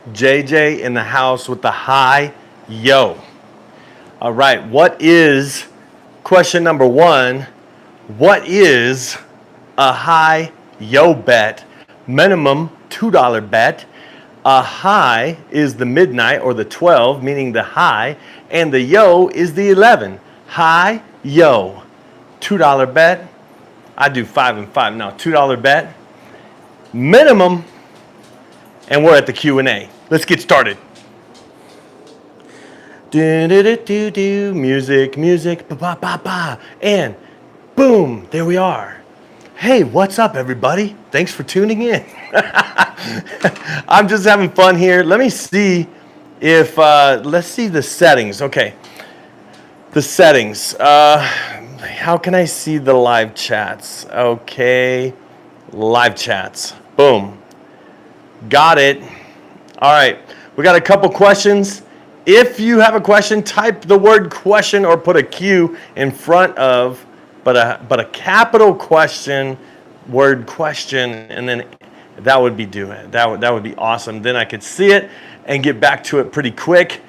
JJ in the house with the high yo. All right, what is, question number one, what is a high yo bet? Minimum $2 bet. A high is the midnight or the 12, meaning the high, and the yo is the 11. High yo. $2 bet. I do 5 and 5 now. $2 bet. Minimum. And we're at the Q&A. Let's get started. Do music, music, ba ba ba ba, and boom, there we are. Hey, what's up, everybody? Thanks for tuning in. I'm just having fun here. Let me see if let's see the settings. Okay, the settings. How can I see the live chats? Okay, live chats. Boom. Got it. All right, we got a couple questions. If you have a question, type the word question or put a Q in front of, but a capital question, word question, and then that would be that would be awesome. Then I could see it and get back to it pretty quick.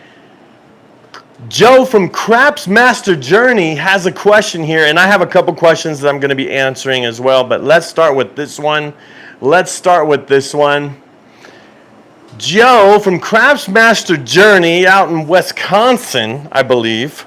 Joe from Craps Master Journey has a question here, and I have a couple questions that I'm going to be answering as well, but let's start with this one. Joe from Craps Master Journey out in Wisconsin, I believe,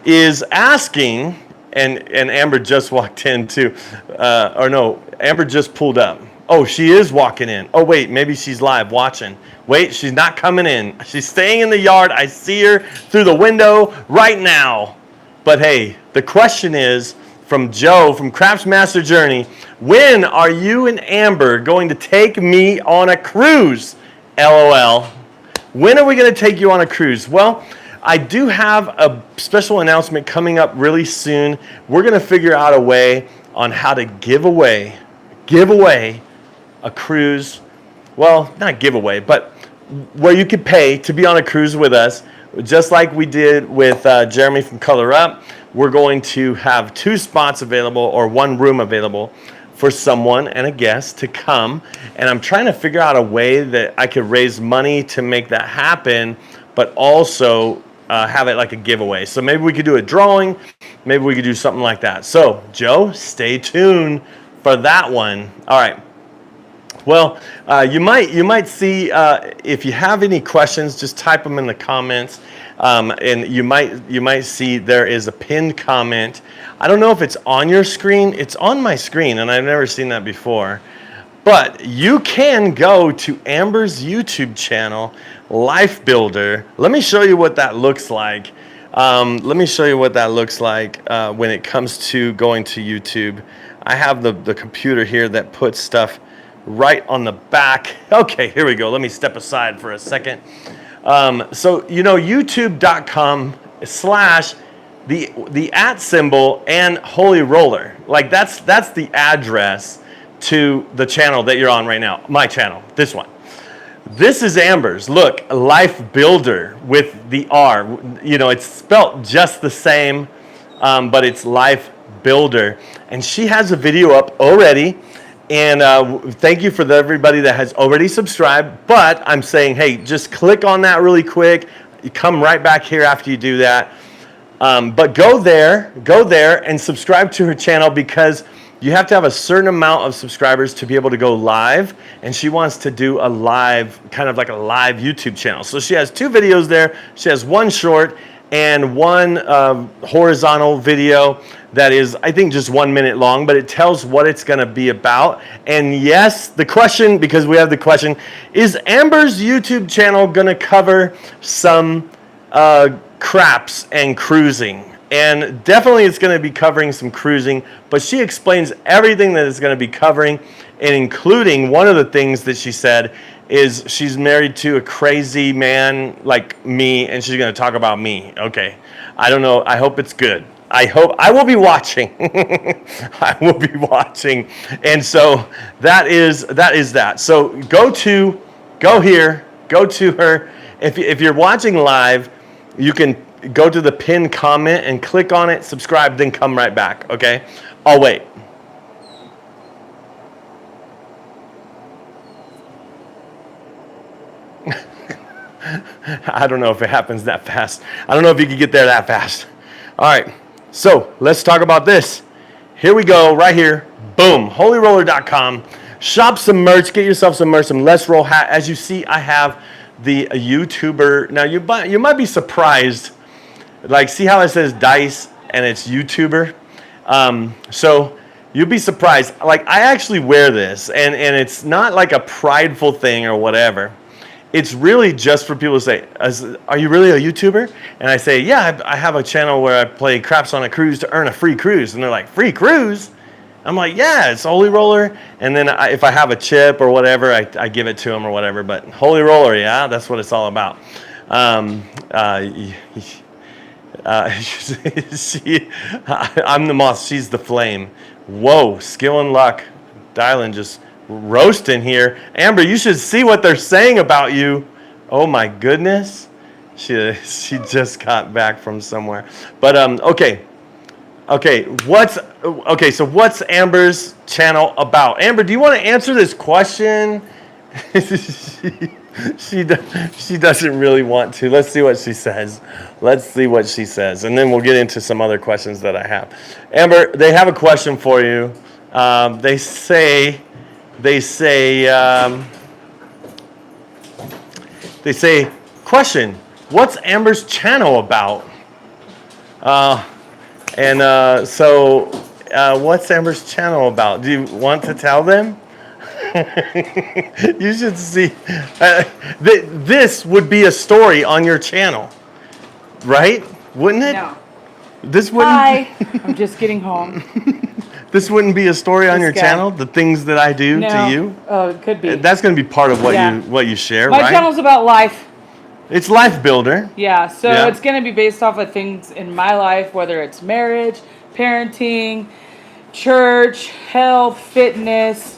is asking, and Amber just walked in too, or no, Amber just pulled up. Oh, she is walking in. Oh, wait, maybe she's live watching. Wait, she's not coming in. She's staying in the yard. I see her through the window right now. But hey, the question is from Joe from Craps Master Journey, when are you and Amber going to take me on a cruise? LOL. When are we going to take you on a cruise? Well, I do have a special announcement coming up really soon. We're going to figure out a way on how to give away a cruise. Well, not giveaway, but where you could pay to be on a cruise with us, just like we did with Jeremy from Color Up. We're going to have 2 spots available or 1 room available for someone and a guest to come. And I'm trying to figure out a way that I could raise money to make that happen, but also have it like a giveaway. So maybe we could do a drawing. Maybe we could do something like that. So, Joe, stay tuned for that one. All right. Well, you might see, if you have any questions, just type them in the comments. And you might see there is a pinned comment. I don't know if it's on your screen. It's on my screen, and I've never seen that before. But you can go to Amber's YouTube channel, Life Builder. Let me show you what that looks like. When it comes to going to YouTube. I have the computer here that puts stuff right on the back. Okay, here we go. Let me step aside for a second. So, youtube.com/the @ symbol and Holy Roller. Like that's the address to the channel that you're on right now. My channel, this one. This is Amber's. Look, Life Builder with the R. It's spelt just the same, but it's Life Builder. And she has a video up already. And thank you for everybody that has already subscribed. But I'm saying, hey, just click on that really quick. You come right back here after you do that. But go there and subscribe to her channel, because you have to have a certain amount of subscribers to be able to go live. And she wants to do a live, kind of like a live YouTube channel. So she has 2 videos there. She has 1 short and 1 horizontal video that is, I think, just 1 minute long, but it tells what it's going to be about. And yes, the question, because we have the question, is Amber's YouTube channel going to cover some craps and cruising? And definitely it's going to be covering some cruising, but she explains everything that it's going to be covering, and including one of the things that she said is she's married to a crazy man like me, and she's going to talk about me. Okay. I don't know. I hope it's good. I will be watching. I will be watching. And so that is that. So go to her. If you're watching live, you can go to the pinned comment and click on it, subscribe, then come right back. Okay? I'll wait. I don't know if it happens that fast. I don't know if you could get there that fast. All right, so let's talk about this. Here we go, right here. Boom, holyroller.com. Shop some merch, get yourself some merch, some Let's Roll hat. As you see, I have the YouTuber. Now, you might be surprised. Like, see how it says Dice and it's YouTuber? So you'll be surprised. Like, I actually wear this, and it's not like a prideful thing or whatever. It's really just for people to say, are you really a YouTuber? And I say, yeah, I have a channel where I play craps on a cruise to earn a free cruise. And they're like, free cruise? I'm like, yeah, it's Holy Roller. And then if I have a chip or whatever, I give it to them or whatever. But Holy Roller, yeah, that's what it's all about. I'm the moth, she's the flame. Whoa, skill and luck. Dylan just roasting here. Amber, you should see what they're saying about you. Oh my goodness. She just got back from somewhere. But okay. So what's Amber's channel about? Amber, do you want to answer this question? she doesn't really want to. Let's see what she says. And then we'll get into some other questions that I have. Amber, they have a question for you. They say, question, what's Amber's channel about? What's Amber's channel about? Do you want to tell them? You should see. This would be a story on your channel, right? Wouldn't it? No. This wouldn't. Hi. I'm just getting home. This wouldn't be a story on your channel. The things that I do to you. Oh, it could be. That's going to be part of what you share, My right? channel's about life. It's Life Builder. Yeah, so it's going to be based off of things in my life, whether it's marriage, parenting, church, health, fitness,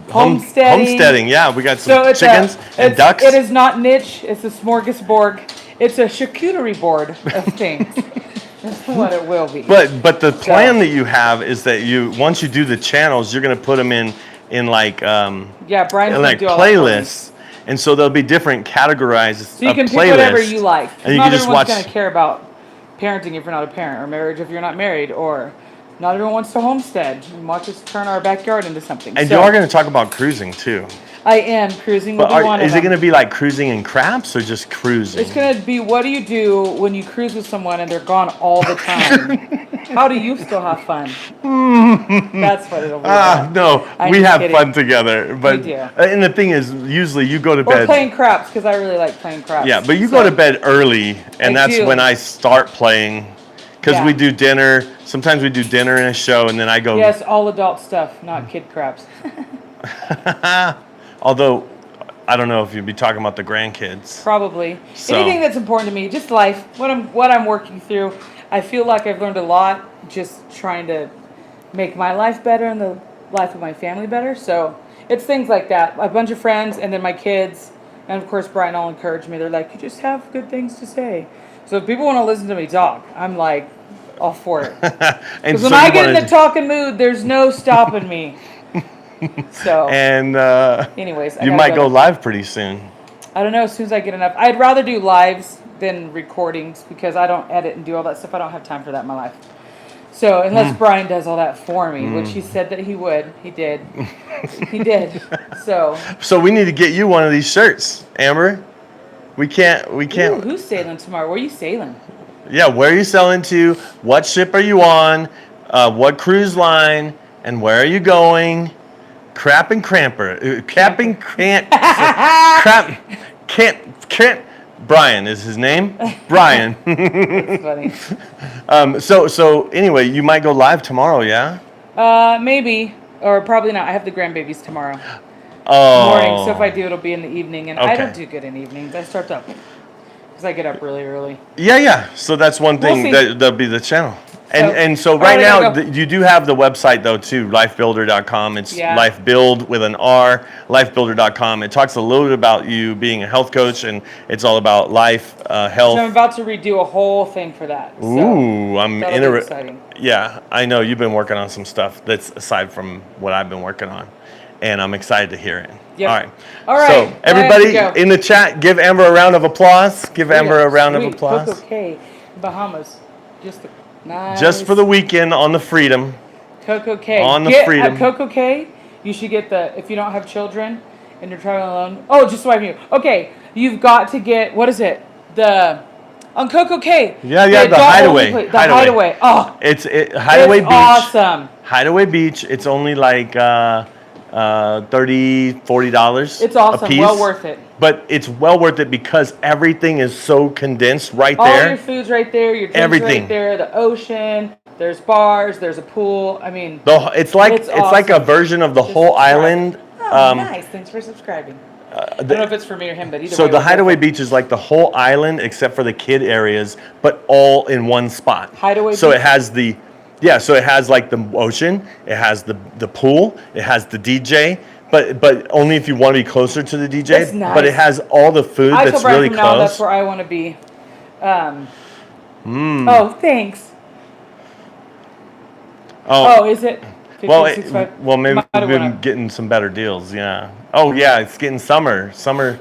homesteading. Yeah, we got some chickens and ducks. It is not niche. It's a smorgasbord. It's a charcuterie board of things. That's what it will be. But the plan that you have is that once you do the channels, you're going to put them in like Brian's like playlists. And so there'll be different categorized so you can pick whatever you like. And you can just watch. Not everyone's going to care about parenting if you're not a parent, or marriage if you're not married, or not everyone wants to homestead and watch us turn our backyard into something. And you are going to talk about cruising too. I am. Cruising will be one of them. Is it going to be like cruising in craps or just cruising? It's going to be, what do you do when you cruise with someone and they're gone all the time? How do you still have fun? That's what it'll be about. No, we have fun together. But, we do. And the thing is, usually you go to bed. Or playing craps, because I really like playing craps. Yeah, but you go to bed early, and that's when I start playing. Because we do dinner. Sometimes we do dinner and a show, and then I go. Yes, all adult stuff, not kid craps. Although, I don't know if you'd be talking about the grandkids. Probably. So. Anything that's important to me, just life, what I'm working through. I feel like I've learned a lot just trying to make my life better and the life of my family better. So it's things like that. A bunch of friends, and then my kids, and of course Brian all encourage me. They're like, you just have good things to say. So if people want to listen to me talk, I'm like all for it. Because when I get in the talking mood, there's no stopping me. So, and anyways, you might go live pretty soon. I don't know, as soon as I get enough. I'd rather do lives than recordings because I don't edit and do all that stuff. I don't have time for that in my life. So unless Brian does all that for me, which he said that he would, he did. He did. So we need to get you one of these shirts, Amber. We can't. Ooh, who's sailing tomorrow? Where are you sailing? Yeah, where are you sailing to? What ship are you on? What cruise line? And where are you going? Crap and Cramper. Brian is his name. Brian. That's funny. So anyway, you might go live tomorrow, yeah? Maybe. Or probably not. I have the grandbabies tomorrow. Oh. Morning. So if I do, it'll be in the evening. And I don't do good in evenings. I start up. Because I get up really early. Yeah. So that's one thing. That'll be the channel. And so right now, you do have the website, though, too, lifebuilder.com. It's Life Build with an R, lifebuilder.com. It talks a little bit about you being a health coach, and it's all about life, health. So I'm about to redo a whole thing for that. Ooh, I'm interested. Yeah, I know. You've been working on some stuff that's aside from what I've been working on. and I'm excited to hear it. Yep. All right. All right. So everybody Go. in the chat, give Amber a round of applause. Give Amber a round of Sweet. applause. Coco K, Bahamas. Nice. Just for the weekend on the Freedom. Coco K. On the Get Freedom. At Coco K, you should get if you don't have children and you're traveling alone. Oh, just so I knew. Okay, you've got to get, what is it? On Coco K. Yeah, the Hideaway. The Hideaway. Oh, It's Hideaway Beach. Awesome. Hideaway Beach. It's only like $30-$40 It's awesome. a piece. Well worth it. But it's well worth it because everything is so condensed right All there. your food's right there. Your drinks Everything. right there. The ocean. There's bars. There's a pool. I mean, It's like a version of the whole island. Oh, nice. Thanks for subscribing. I don't know if it's for me or him, but either way. So the Hideaway Beach is like the whole island except for the kid areas, but all in one spot. Hideaway So Beach? it has so it has like the ocean, it has the pool, it has the DJ, but only if you want to be closer to the DJ. That's nice. But it has all the food I that's told Brian really from close. now that's where I want to be. Oh, thanks. Oh, is it? Well, 15.65? maybe Might have we've went been up. getting some better deals, yeah. Oh, yeah, it's getting summer. Summer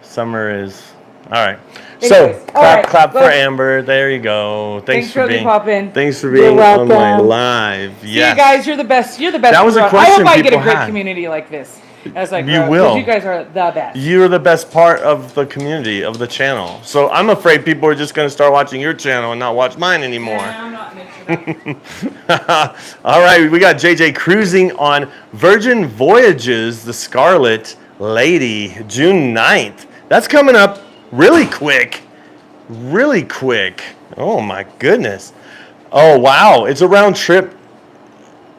is, all right. So, Anyways, all right, clap for well, Amber. There you go. Thanks for being, popping. thanks for You're being on my welcome. live. See Yes. you guys, you're the best. You're the best. That was a I question hope I get a people great had. community like this. As I You grow, 'cause will. You guys are the best. You're the best part of the community, of the channel. So I'm afraid people are just going to start watching your channel and not watch mine anymore. Nah, I'm not into that. All right, we got JJ cruising on Virgin Voyages, the Scarlet Lady, June 9th. That's coming up really quick. Really quick. Oh my goodness. Oh wow, it's a round trip.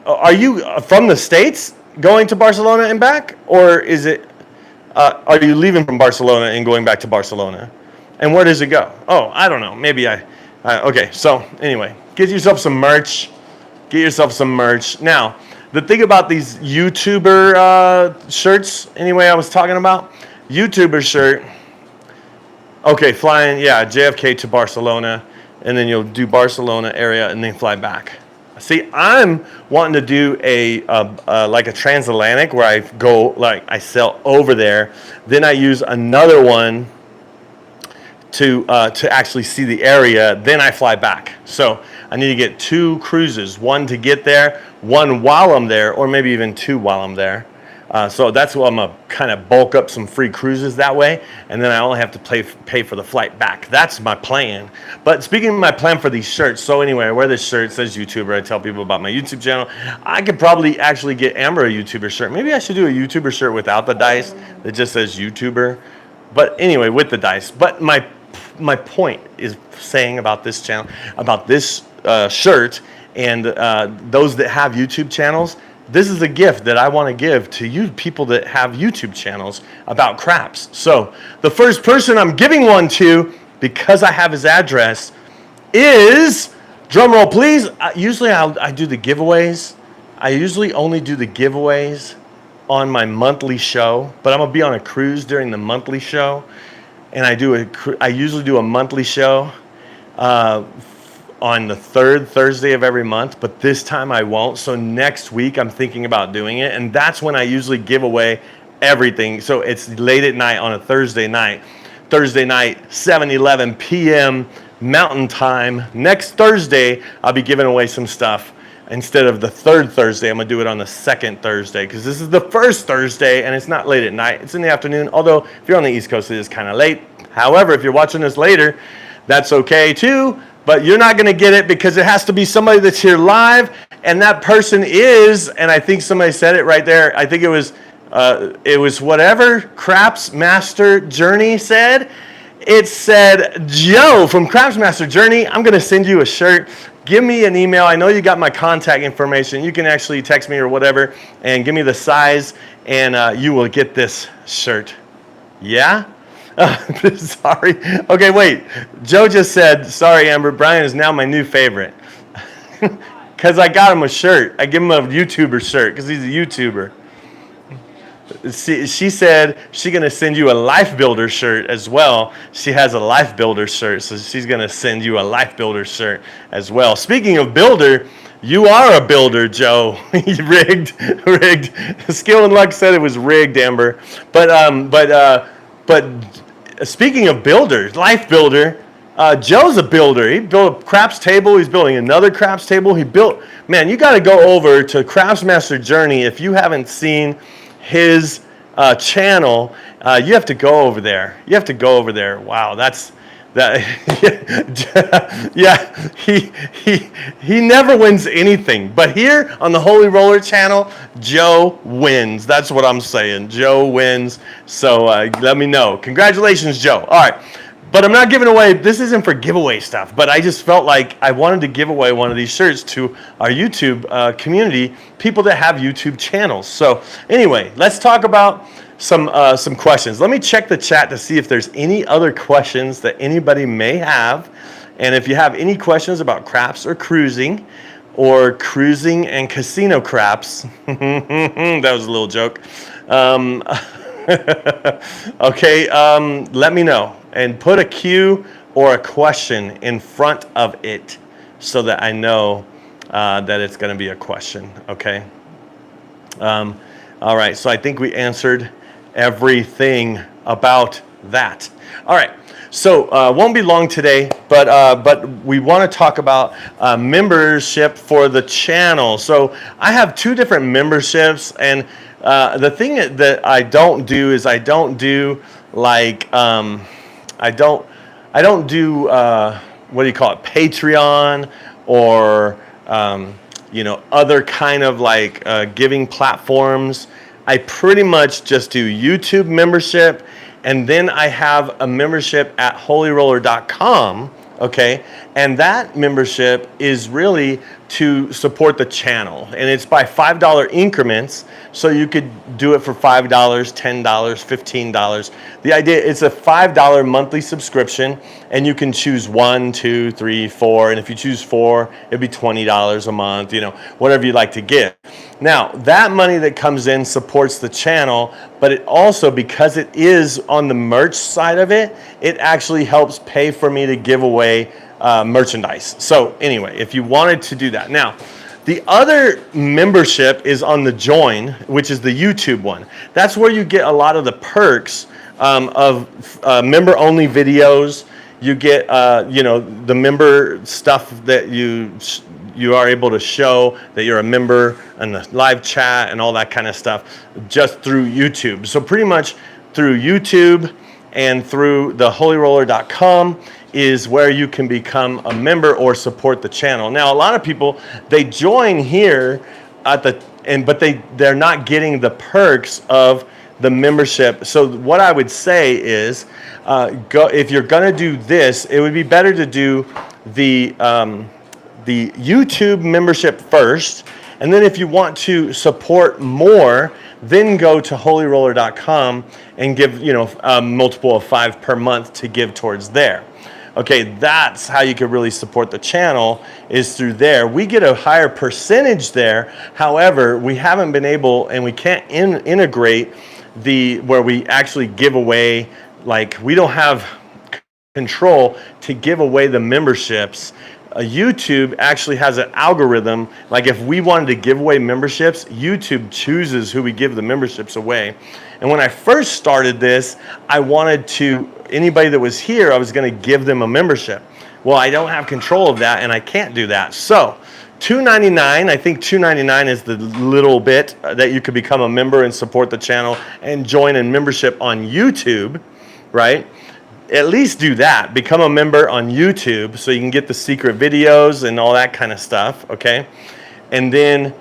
Are you from the States going to Barcelona and back? Or is it, are you leaving from Barcelona and going back to Barcelona? And where does it go? Oh, I don't know. Maybe okay, so anyway, get yourself some merch. Get yourself some merch. Now, the thing about these YouTuber shirts, anyway, I was talking about, YouTuber shirt, okay, flying, yeah, JFK to Barcelona, and then you'll do Barcelona area and then fly back. See, I'm wanting to do like a transatlantic where I go, like I sail over there, then I use another one to actually see the area, then I fly back. So I need to get 2 cruises, one to get there, one while I'm there, or maybe even 2 while I'm there. So that's why I'm going to kind of bulk up some free cruises that way, and then I only have to pay for the flight back. That's my plan. But speaking of my plan for these shirts, so anyway, I wear this shirt, it says YouTuber. I tell people about my YouTube channel. I could probably actually get Amber a YouTuber shirt. Maybe I should do a YouTuber shirt without the dice that just says YouTuber. But anyway, with the dice. But my point is saying about this channel, about this shirt, and those that have YouTube channels, this is a gift that I want to give to you people that have YouTube channels about craps. So the first person I'm giving one to, because I have his address, is, drum roll please, usually I do the giveaways. I usually only do the giveaways on my monthly show, but I'm going to be on a cruise during the monthly show. And I usually do a monthly show on the 3rd Thursday of every month, but this time I won't. So next week I'm thinking about doing it, and that's when I usually give away everything. So it's late at night on a Thursday night, 7:11 p.m. Mountain Time. Next Thursday I'll be giving away some stuff. Instead of the 3rd Thursday, I'm going to do it on the 2nd Thursday, because this is the 1st Thursday, and it's not late at night. It's in the afternoon, although if you're on the East Coast, it is kind of late. However, if you're watching this later, that's okay too. But you're not going to get it because it has to be somebody that's here live, and that person is, and I think somebody said it right there. I think it was whatever Craps Master Journey said. It said, Joe from Craps Master Journey, I'm going to send you a shirt. Give me an email. I know you got my contact information. You can actually text me or whatever and give me the size, and you will get this shirt. Yeah? Sorry. Okay, wait. Joe just said, sorry, Amber, Brian is now my new favorite. Because I got him a shirt. I give him a YouTuber shirt because he's a YouTuber. She said she's going to send you a Life Builder shirt as well. She has a Life Builder shirt, so she's going to send you a Life Builder shirt as well. Speaking of Builder, You are a builder, Joe. rigged, rigged. Skill and Luck said it was rigged, Amber. But speaking of builders, life builder, Joe's a builder. He built a craps table. He's building another craps table. Man, you got to go over to Craftsmaster Journey if you haven't seen his channel. You have to go over there. You have to go over there. Wow, that's that. Yeah, he never wins anything. But here on the Holy Roller channel, Joe wins. That's what I'm saying. Joe wins. So let me know. Congratulations, Joe. All right. But I'm not giving away, this isn't for giveaway stuff, but I just felt like I wanted to give away one of these shirts to our YouTube community, people that have YouTube channels. So anyway, let's talk about some questions. Let me check the chat to see if there's any other questions that anybody may have. And if you have any questions about craps or cruising and casino craps, that was a little joke. Okay, let me know. And put a Q or a question in front of it so that I know that it's going to be a question, okay? All right, so I think we answered everything about that. All right, so won't be long today, but we want to talk about membership for the channel. So I have 2 different memberships, and the thing that I don't do is I don't do like I don't do what do you call it, Patreon or other kind of like giving platforms. I pretty much just do YouTube membership, and then I have a membership at holyroller.com. Okay, and that membership is really to support the channel, and it's by $5 increments, so you could do it for $5, $10, $15. The idea, it's a $5 monthly subscription, and you can choose 1, 2, 3, 4, and if you choose 4, it'd be $20 a month, whatever you'd like to give. Now, that money that comes in supports the channel, but it also, because it is on the merch side of it, it actually helps pay for me to give away merchandise. So anyway, if you wanted to do that. Now, the other membership is on the Join, which is the YouTube one. That's where you get a lot of the perks of member-only videos. You get, the member stuff that you are able to show that you're a member, and the live chat and all that kind of stuff just through YouTube. So pretty much through YouTube and through the holyroller.com is where you can become a member or support the channel. Now, a lot of people, they join here but they're not getting the perks of the membership. So what I would say is, if you're gonna do this, it would be better to do the YouTube membership first, and then if you want to support more, then go to holyroller.com and give a multiple of 5 per month to give towards there. Okay, that's how you can really support the channel, is through there. We get a higher percentage there. However, we haven't been able, and we can't integrate where we actually give away, like we don't have control to give away the memberships. YouTube actually has an algorithm, like if we wanted to give away memberships, YouTube chooses who we give the memberships away. And when I first started this, I wanted to, anybody that was here, I was going to give them a membership. Well, I don't have control of that, and I can't do that. So $2.99, I think $2.99 is the little bit that you could become a member and support the channel and join in membership on YouTube, right? At least do that. Become a member on YouTube so you can get the secret videos and all that kind of stuff, okay? And then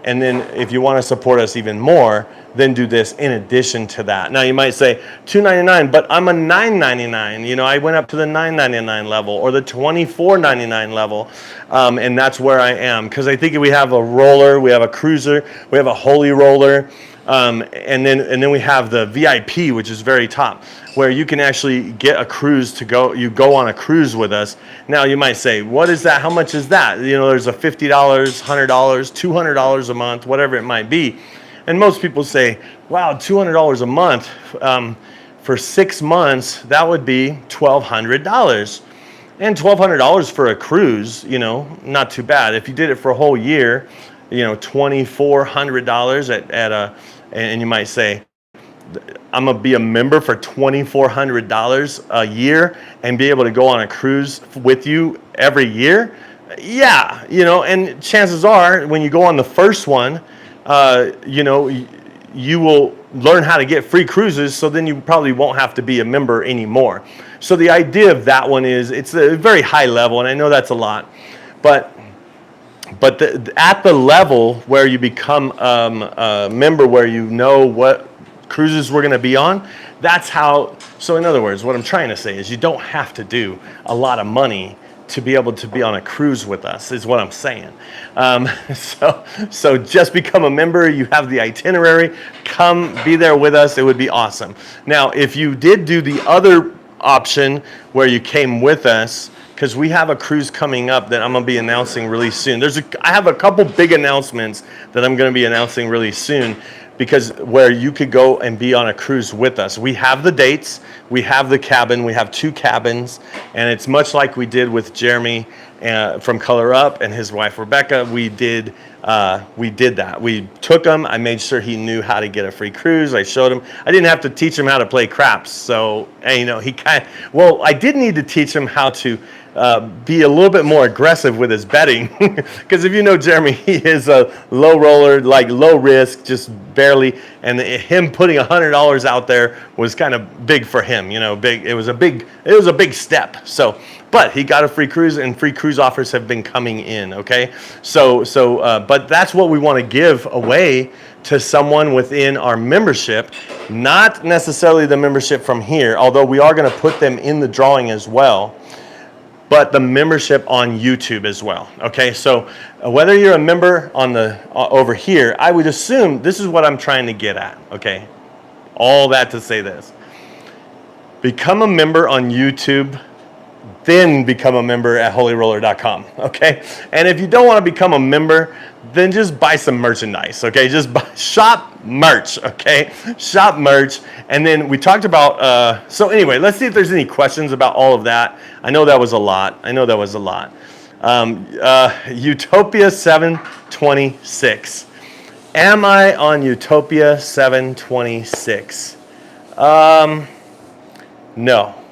if you want to support us even more, then do this in addition to that. Now you might say $2.99, but I'm a $9.99. I went up to the $9.99 level or the $24.99 level, and that's where I am, because I think we have a roller, we have a cruiser, we have a holy roller, and then we have the VIP, which is very top, where you can actually get a cruise to go. You go on a cruise with us. Now you might say, what is that? How much is that? There's a $50, $100, $200 a month, whatever it might be. And most people say, wow, $200 a month for 6 months, that would be $1,200. And $1,200 for a cruise, you know, not too bad. If you did it for a whole year, you know, $2,400 at a, and you might say, I'm gonna be a member for $2,400 a year and be able to go on a cruise with you every year. Yeah, you know, and chances are when you go on the first one, you know, you will learn how to get free cruises, so then you probably won't have to be a member anymore. So the idea of that one is it's a very high level, and I know that's a lot, but at the level where you become a member, where you know what cruises we're going to be on, that's how. So in other words, what I'm trying to say is you don't have to do a lot of money to be able to be on a cruise with us, is what I'm saying. So just become a member. You have the itinerary. Come be there with us. It would be awesome. Now, if you did do the other option where you came with us, because we have a cruise coming up that I'm going to be announcing really soon. I have a couple big announcements that I'm going to be announcing really soon, because where you could go and be on a cruise with us. We have the dates, we have the cabin, we have 2 cabins, and it's much like we did with Jeremy from Color Up and his wife Rebecca. We did that. We took him. I made sure he knew how to get a free cruise. I showed him. I didn't have to teach him how to play craps. So, you know, I did need to teach him how to be a little bit more aggressive with his betting, because if you know Jeremy, he is a low roller, like low risk, just barely, and him putting $100 out there was kind of big for him, you know, big. It was a big step. So, but he got a free cruise, and free cruise offers have been coming in. Okay, but that's what we want to give away to someone within our membership, not necessarily the membership from here, although we are going to put them in the drawing as well, but the membership on YouTube as well. Okay, so whether you're a member on the over here, I would assume this is what I'm trying to get at. Okay, all that to say this: become a member on YouTube, then become a member at holyroller.com. Okay, and if you don't want to become a member, then just buy some merchandise. Okay, just shop merch. Okay, shop merch. And then we talked about, so anyway, let's see if there's any questions about all of that. I know that was a lot. Utopia 726. Am I on Utopia 726? No,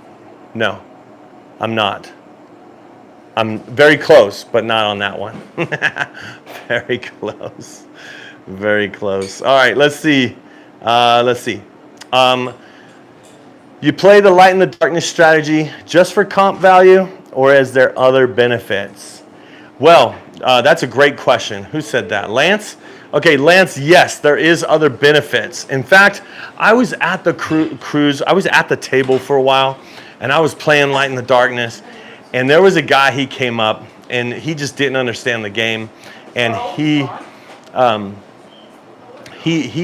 I'm not. I'm very close, but not on that one. Very close. Very close. All right, let's see. You play the light and the darkness strategy just for comp value, or is there other benefits? Well, that's a great question. Who said that? Lance? Okay, Lance, yes, there is other benefits. In fact, I was at the cruise. I was at the table for a while, and I was playing light in the darkness, and there was a guy, he came up, and he just didn't understand the game, and he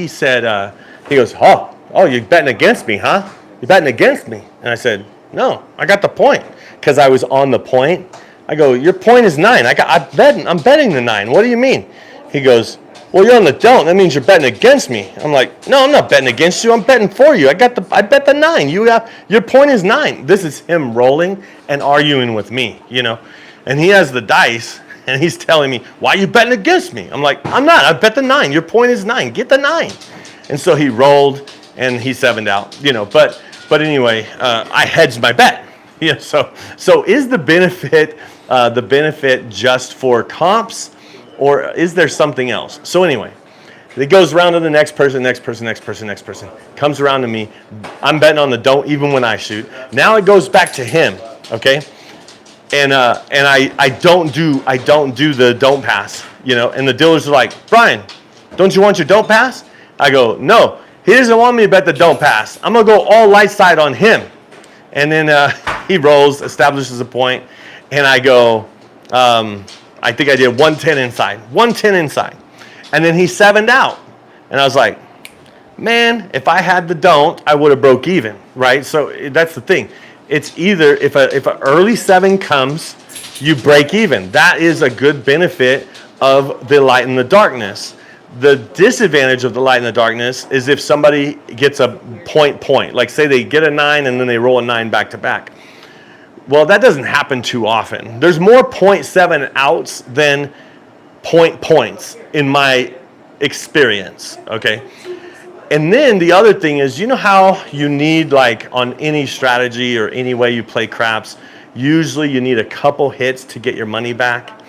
said, he goes, oh, you're betting against me, huh? You're betting against me. And I said, no, I got the point, because I was on the point. I go, your point is 9. I'm betting the 9. What do you mean? He goes, well, you're on the don't. That means you're betting against me. I'm like, no, I'm not betting against you. I'm betting for you. I bet the 9. Your point is 9. This is him rolling and arguing with me, you know. And he has the dice, and he's telling me, why are you betting against me? I'm like, I'm not. I bet the 9. Your point is 9. Get the 9. And so he rolled, and he 7'd out, you know. But anyway, I hedged my bet. Yeah. So is the benefit just for comps, or is there something else? So anyway, it goes around to the next person. Comes around to me. I'm betting on the don't even when I shoot. Now it goes back to him, okay? And I don't do the don't pass, you know. And the dealers are like, Brian, don't you want your don't pass? I go, no. He doesn't want me to bet the don't pass. I'm gonna go all light side on him. And then he rolls, establishes a point, and I go, I think I did 110 inside. And then he 7'd out. And I was like, man, if I had the don't, I would have broke even, right? So that's the thing. It's either, if an early 7 comes, you break even. That is a good benefit of the light and the darkness. The disadvantage of the light and the darkness is if somebody gets a point. Like say they get a 9 and then they roll a 9 back to back. Well, that doesn't happen too often. There's more .7 outs than points in my experience, okay? And then the other thing is, you know how you need, like on any strategy or any way you play craps, usually you need a couple hits to get your money back?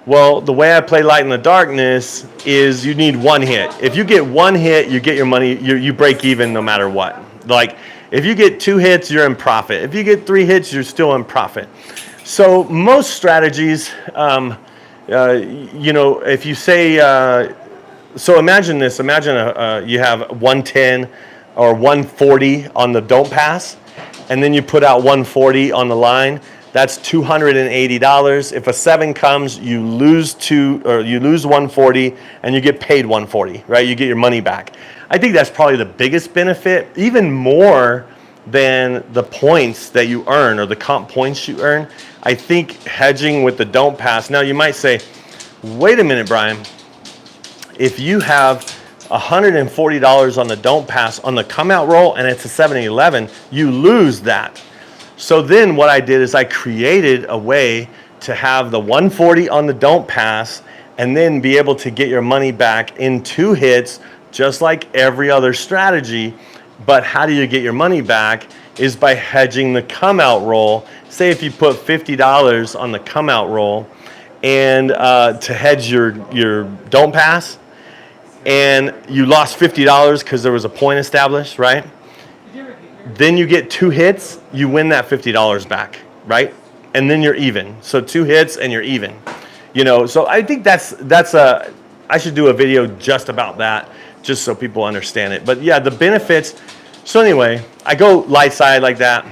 Well, the way I play Light in the Darkness is you need one hit. If you get one hit, you get your money, you break even no matter what. Like, if you get 2 hits, you're in profit. If you get 3 hits, you're still in profit. So most strategies, you know, if you say, so imagine this. Imagine you have 110 or 140 on the don't pass, and then you put out 140 on the line. That's $280. If a 7 comes, you lose 140, and you get paid 140, right? You get your money back. I think that's probably the biggest benefit, even more than the points that you earn or the comp points you earn. I think hedging with the don't pass. Now you might say, wait a minute, Brian. If you have $140 on the don't pass on the come out roll and it's a 7-11, you lose that. So then what I did is I created a way to have the 140 on the don't pass and then be able to get your money back in 2 hits, just like every other strategy. But how do you get your money back is by hedging the come out roll. Say if you put $50 on the come out roll and to hedge your don't pass, and you lost $50 because there was a point established, right? Then you get 2 hits, you win that $50 back, right? And then you're even. So 2 hits and you're even. You know, so I think I should do a video just about that, just so people understand it. But yeah, the benefits. So anyway, I go light side like that,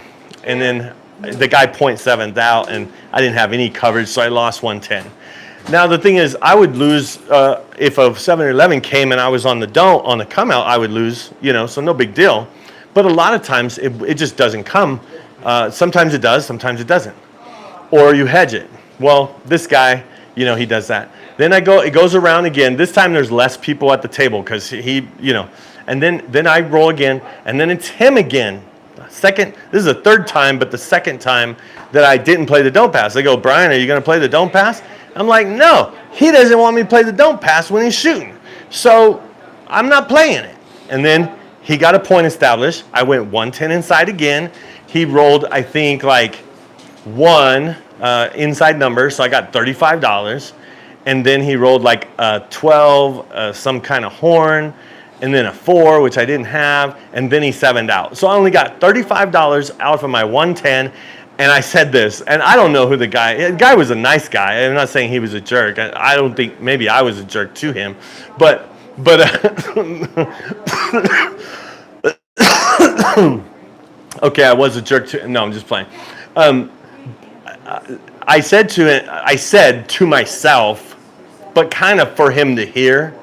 and then the guy .7'd out, and I didn't have any coverage, so I lost 110. Now the thing is, I would lose if a 7-11 came and I was on the come out, I would lose. You know, so no big deal. But a lot of times it just doesn't come. Sometimes it does, sometimes it doesn't. Or you hedge it. Well, this guy, you know, he does that. Then it goes around again. This time there's less people at the table because he, you know, and then I roll again, and then it's him again. This is the 3rd time, but the 2nd time that I didn't play the don't pass. They go, Brian, are you going to play the don't pass? I'm like, no, he doesn't want me to play the don't pass when he's shooting. So I'm not playing it. And then he got a point established. I went 110 inside again. He rolled, I think, like 1 inside number, so I got $35. And then he rolled like a 12, some kind of horn, and then a 4, which I didn't have, and then he 7'd out. So I only got $35 out of my 110, and I said this, and I don't know who the guy was a nice guy. I'm not saying he was a jerk. I don't think, maybe I was a jerk to him, but okay, I was a jerk to, no, I'm just playing. I said to myself, but kind of for him to hear,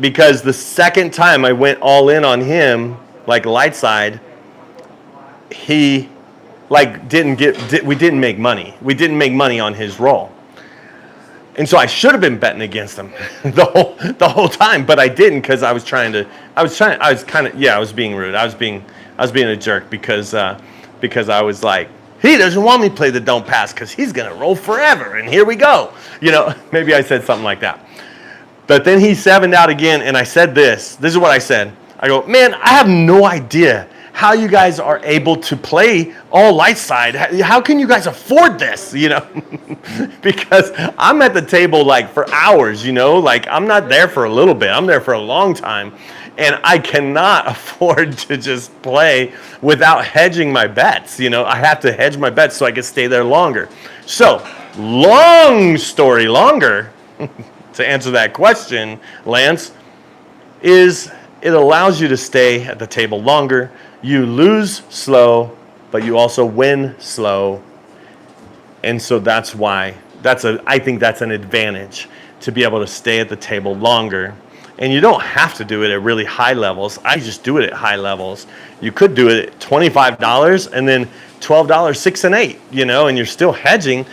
because the 2nd time I went all in on him, like light side, he like we didn't make money. We didn't make money on his roll. And so I should have been betting against him the whole time, but I didn't because I was being rude. I was being a jerk because I was like, he doesn't want me to play the don't pass because he's going to roll forever, and here we go. You know, maybe I said something like that. But then he 7'd out again, and I said this. This is what I said. I go, man, I have no idea how you guys are able to play all light side. How can you guys afford this, you know? Because I'm at the table like for hours, you know? Like I'm not there for a little bit. I'm there for a long time. And I cannot afford to just play without hedging my bets. You know, I have to hedge my bets so I can stay there longer. So, long story longer, to answer that question, Lance, is it allows you to stay at the table longer. You lose slow, but you also win slow. And so that's why, I think that's an advantage to be able to stay at the table longer. And you don't have to do it at really high levels. I just do it at high levels. You could do it at $25 and then $12, 6 and 8, you know, and you're still hedging,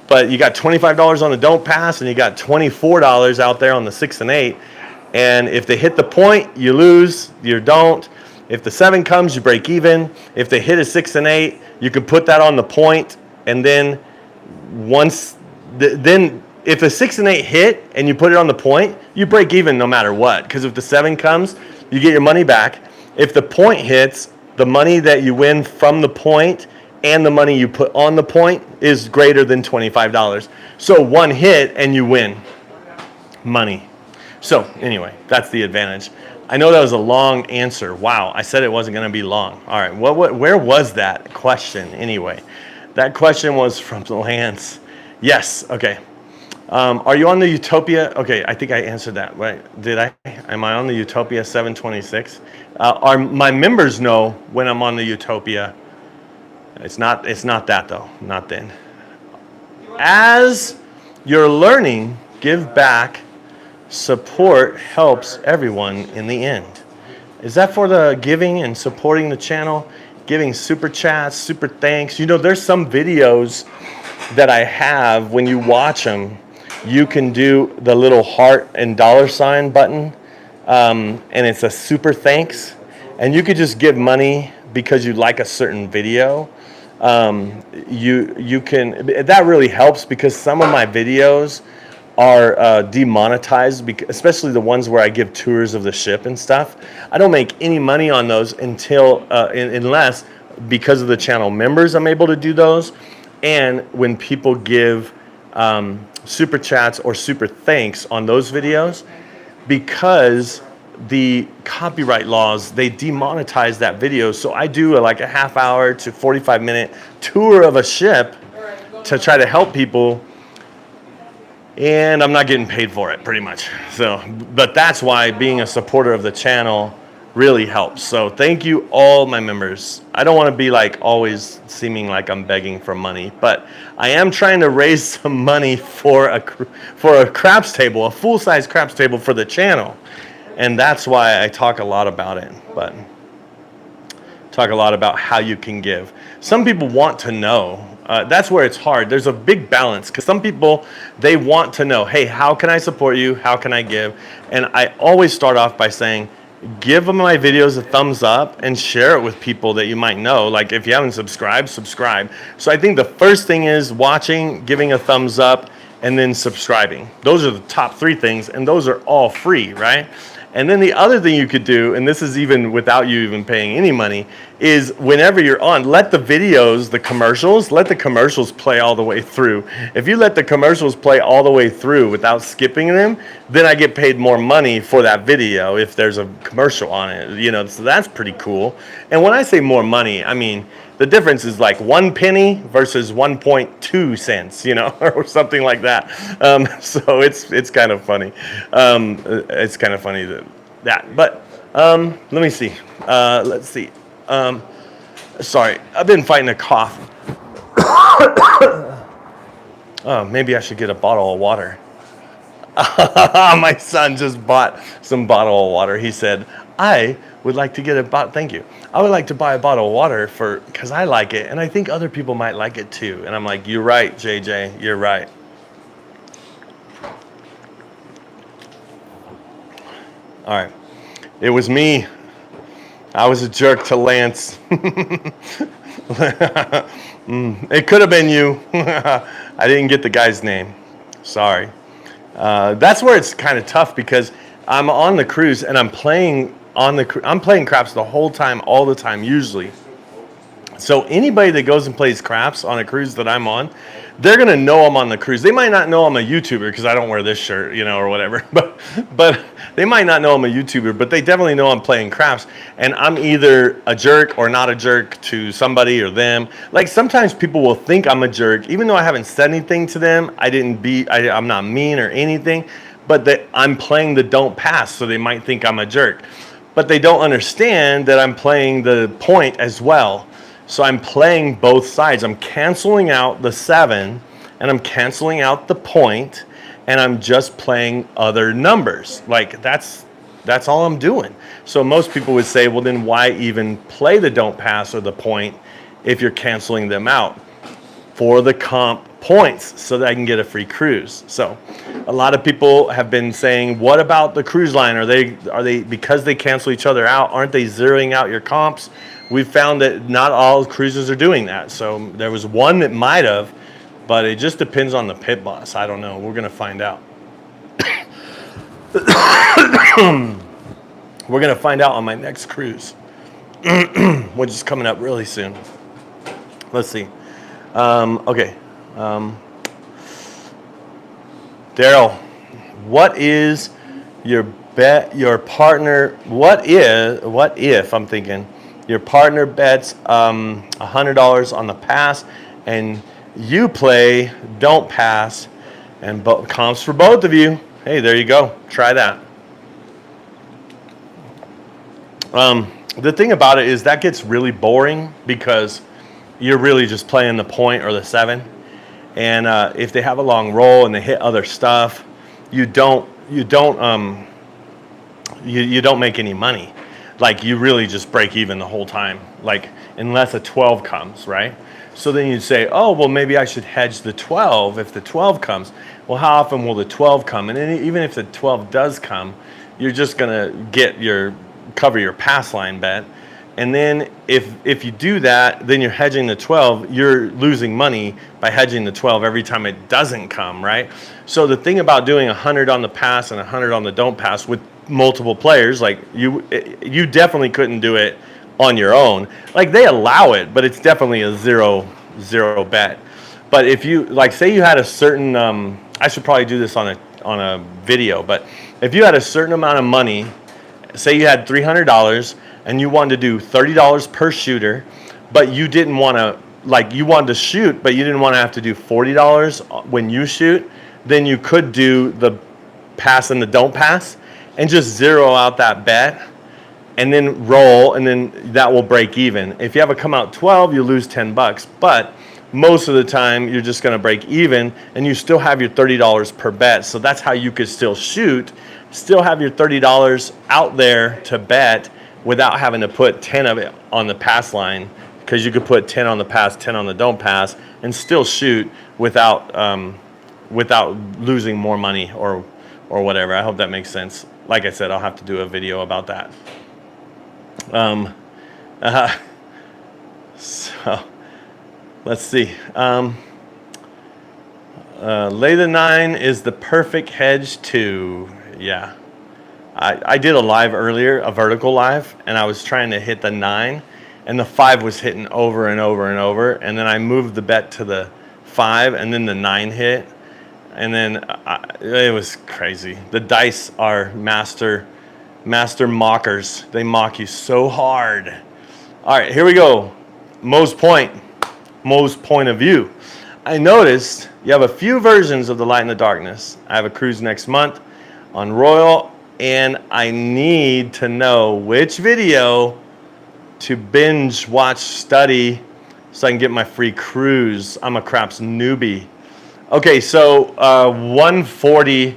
but you got $25 on the don't pass and you got $24 out there on the 6 and 8. And if they hit the point, you lose, you don't. If the 7 comes, you break even. If they hit a 6 and 8, you can put that on the point, and then then if a 6 and 8 hit and you put it on the point, you break even no matter what. Because if the 7 comes, you get your money back. If the point hits, the money that you win from the point and the money you put on the point is greater than $25. So 1 hit and you win money. So anyway, that's the advantage. I know that was a long answer. Wow, I said it wasn't going to be long. All right, where was that question anyway? That question was from Lance. Yes, okay. Are you on the Utopia? Okay, I think I answered that, right? Did I? Am I on the Utopia 726? My members know when I'm on the Utopia. It's not that though, not then. As you're learning, give back, support helps everyone in the end. Is that for the giving and supporting the channel? Giving super chats, super thanks. You know, there's some videos that I have, when you watch them, you can do the little heart and $sign button, and it's a super thanks. And you could just give money because you like a certain video. You can, that really helps because some of my videos are demonetized, especially the ones where I give tours of the ship and stuff. I don't make any money on those unless, because of the channel members, I'm able to do those. And when people give super chats or super thanks on those videos, because the copyright laws, they demonetize that video. So I do like a half hour to 45-minute tour of a ship to try to help people, and I'm not getting paid for it pretty much. So, but that's why being a supporter of the channel really helps. So thank you all my members. I don't want to be like always seeming like I'm begging for money, but I am trying to raise some money for a craps table, a full-size craps table for the channel. And that's why I talk a lot about it, but talk a lot about how you can give. Some people want to know. That's where it's hard. There's a big balance because some people, they want to know, hey, how can I support you? How can I give? And I always start off by saying, give my videos a thumbs up and share it with people that you might know. Like if you haven't subscribed, subscribe. So I think the first thing is watching, giving a thumbs up, and then subscribing. Those are the top 3 things, and those are all free, right? And then the other thing you could do, and this is even without you even paying any money, is whenever you're on, let the videos, the commercials, let the commercials play all the way through. If you let the commercials play all the way through without skipping them, then I get paid more money for that video if there's a commercial on it, you know, so that's pretty cool. And when I say more money, I mean, the difference is like 1 penny versus 1.2 cents, you know, or something like that. So it's kind of funny. It's kind of funny that. But let me see. Let's see. Sorry, I've been fighting a cough. Oh, maybe I should get a bottle of water. My son just bought some bottle of water. He said, I would like to get a bottle. Thank you. I would like to buy a bottle of water because I like it, and I think other people might like it too. And I'm like, you're right, JJ, you're right. All right, it was me. I was a jerk to Lance. It could have been you. I didn't get the guy's name. Sorry. That's where it's kind of tough because I'm on the cruise and I'm playing craps the whole time, all the time, usually. So anybody that goes and plays craps on a cruise that I'm on, they're gonna know I'm on the cruise. They might not know I'm a YouTuber because I don't wear this shirt, you know, or whatever. But they might not know I'm a YouTuber, but they definitely know I'm playing craps. And I'm either a jerk or not a jerk to somebody or them. Like sometimes people will think I'm a jerk, even though I haven't said anything to them. I'm not mean or anything, but I'm playing the don't pass, so they might think I'm a jerk. But they don't understand that I'm playing the point as well. So I'm playing both sides. I'm canceling out the 7 and I'm canceling out the point, and I'm just playing other numbers. Like that's all I'm doing. So most people would say, well, then why even play the don't pass or the point if you're canceling them out? for the comp points so that I can get a free cruise. So a lot of people have been saying, what about the cruise line? Are they because they cancel each other out, aren't they zeroing out your comps? We've found that not all cruises are doing that. So there was one that might have, but it just depends on the pit boss. I don't know. We're going to find out. We're going to find out on my next cruise, which is coming up really soon. Let's see. Okay. Daryl, what is your partner, what if I'm thinking your partner bets $100 on the pass and you play don't pass and comps for both of you? Hey, there you go. Try that. The thing about it is that gets really boring because you're really just playing the point or the 7. And if they have a long roll and they hit other stuff, you don't make any money. Like you really just break even the whole time. Like unless a 12 comes, right? So then you'd say, oh, well, maybe I should hedge the 12 if the 12 comes. Well, how often will the 12 come? And then even if the 12 does come, you're just gonna cover your pass line bet. And then if you do that, then you're hedging the 12, you're losing money by hedging the 12 every time it doesn't come, right? So the thing about doing 100 on the pass and 100 on the don't pass with multiple players, like you definitely couldn't do it on your own. Like they allow it, but it's definitely a zero bet. But if you, like say you had a certain, I should probably do this on a video, but if you had a certain amount of money, say you had $300, and you wanted to do $30 per shooter, but you didn't want to, like you wanted to shoot, but you didn't want to have to do $40 when you shoot, then you could do the pass and the don't pass and just zero out that bet and then roll, and then that will break even. If you have a come out 12, you lose $10, but most of the time you're just going to break even and you still have your $30 per bet. So that's how you could still shoot, still have your $30 out there to bet, without having to put 10 of it on the pass line, because you could put 10 on the pass, 10 on the don't pass, and still shoot without losing more money or whatever. I hope that makes sense. Like I said, I'll have to do a video about that. So let's see. Lay the 9 is the perfect hedge too. Yeah. I did a live earlier, a vertical live, and I was trying to hit the 9, and the 5 was hitting over and over and over, and then I moved the bet to the 5, and then the 9 hit, and then it was crazy. The dice are master mockers. They mock you so hard. All right, here we go. Most point of view. I noticed you have a few versions of the Light in the Darkness. I have a cruise next month on Royal, and I need to know which video to binge watch study so I can get my free cruise. I'm a craps newbie. Okay, so 140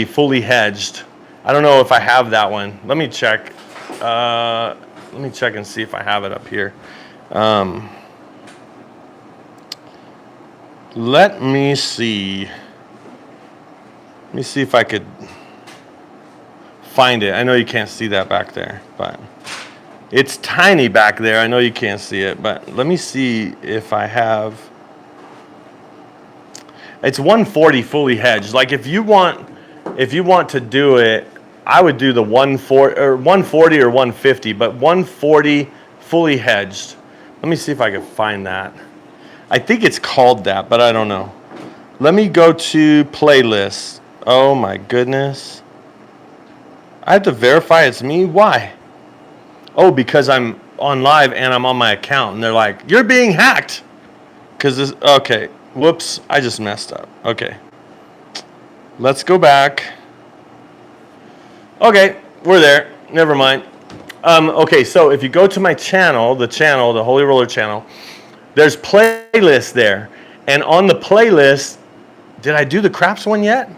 fully hedged. I don't know if I have that one. Let me check. Let me check and see if I have it up here. Let me see. Let me see if I could find it. I know you can't see that back there, but it's tiny back there. I know you can't see it, but let me see if I have. It's 140 fully hedged. Like if you want to do it, I would do the 140 or 150, but 140 fully hedged. Let me see if I can find that. I think it's called that, but I don't know. Let me go to playlists. Oh my goodness. I have to verify it's me? Why? Oh, because I'm on live and I'm on my account, and they're like, you're being hacked. Okay, whoops, I just messed up. Okay. Let's go back. Okay, we're there. Never mind. Okay, so if you go to my channel, the Holy Roller channel, there's playlists there. And on the playlist, did I do the craps one yet?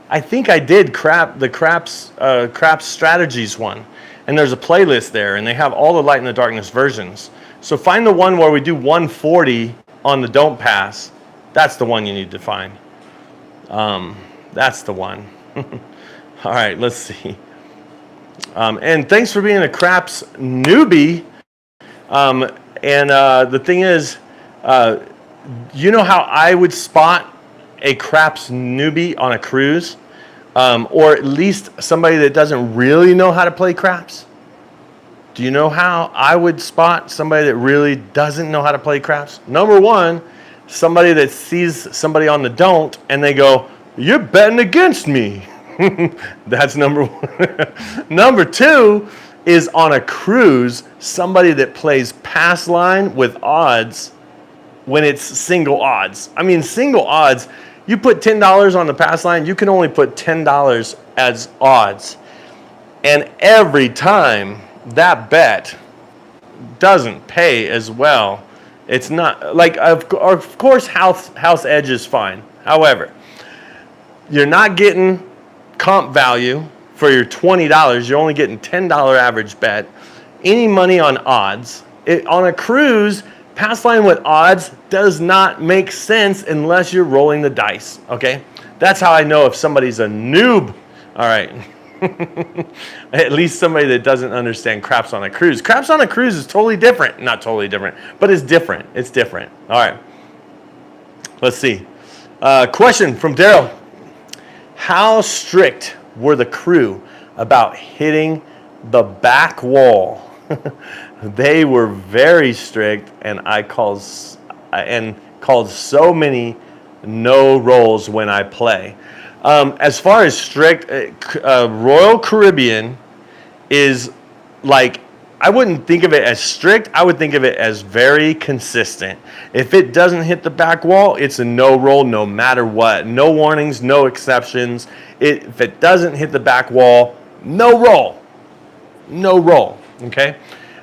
I think I did the craps strategies one. And there's a playlist there, and they have all the Light in the Darkness versions. So find the one where we do 140 on the don't pass, that's the one you need to find. That's the one. All right, let's see. And thanks for being a craps newbie. The thing is, you know how I would spot a craps newbie on a cruise? Or at least somebody that doesn't really know how to play craps? Do you know how I would spot somebody that really doesn't know how to play craps? Number one, somebody that sees somebody on the don't and they go, "You're betting against me." That's number one. Number two is on a cruise, somebody that plays pass line with odds when it's single odds. I mean, single odds, you put $10 on the pass line, you can only put $10 as odds. And every time that bet doesn't pay as well. It's not, like, of course, house edge is fine. However, you're not getting comp value for your $20. You're only getting $10 average bet. Any money on odds. On a cruise, pass line with odds does not make sense unless you're rolling the dice, okay? That's how I know if somebody's a noob. All right. At least somebody that doesn't understand craps on a cruise. Craps on a cruise is totally different. Not totally different, but it's different. It's different. All right. Let's see. Question from Daryl. How strict were the crew about hitting the back wall? They were very strict, and I called so many no rolls when I play. As far as strict, Royal Caribbean is like, I wouldn't think of it as strict. I would think of it as very consistent. If it doesn't hit the back wall, it's a no roll no matter what. No warnings, no exceptions. If it doesn't hit the back wall, no roll. No roll, okay?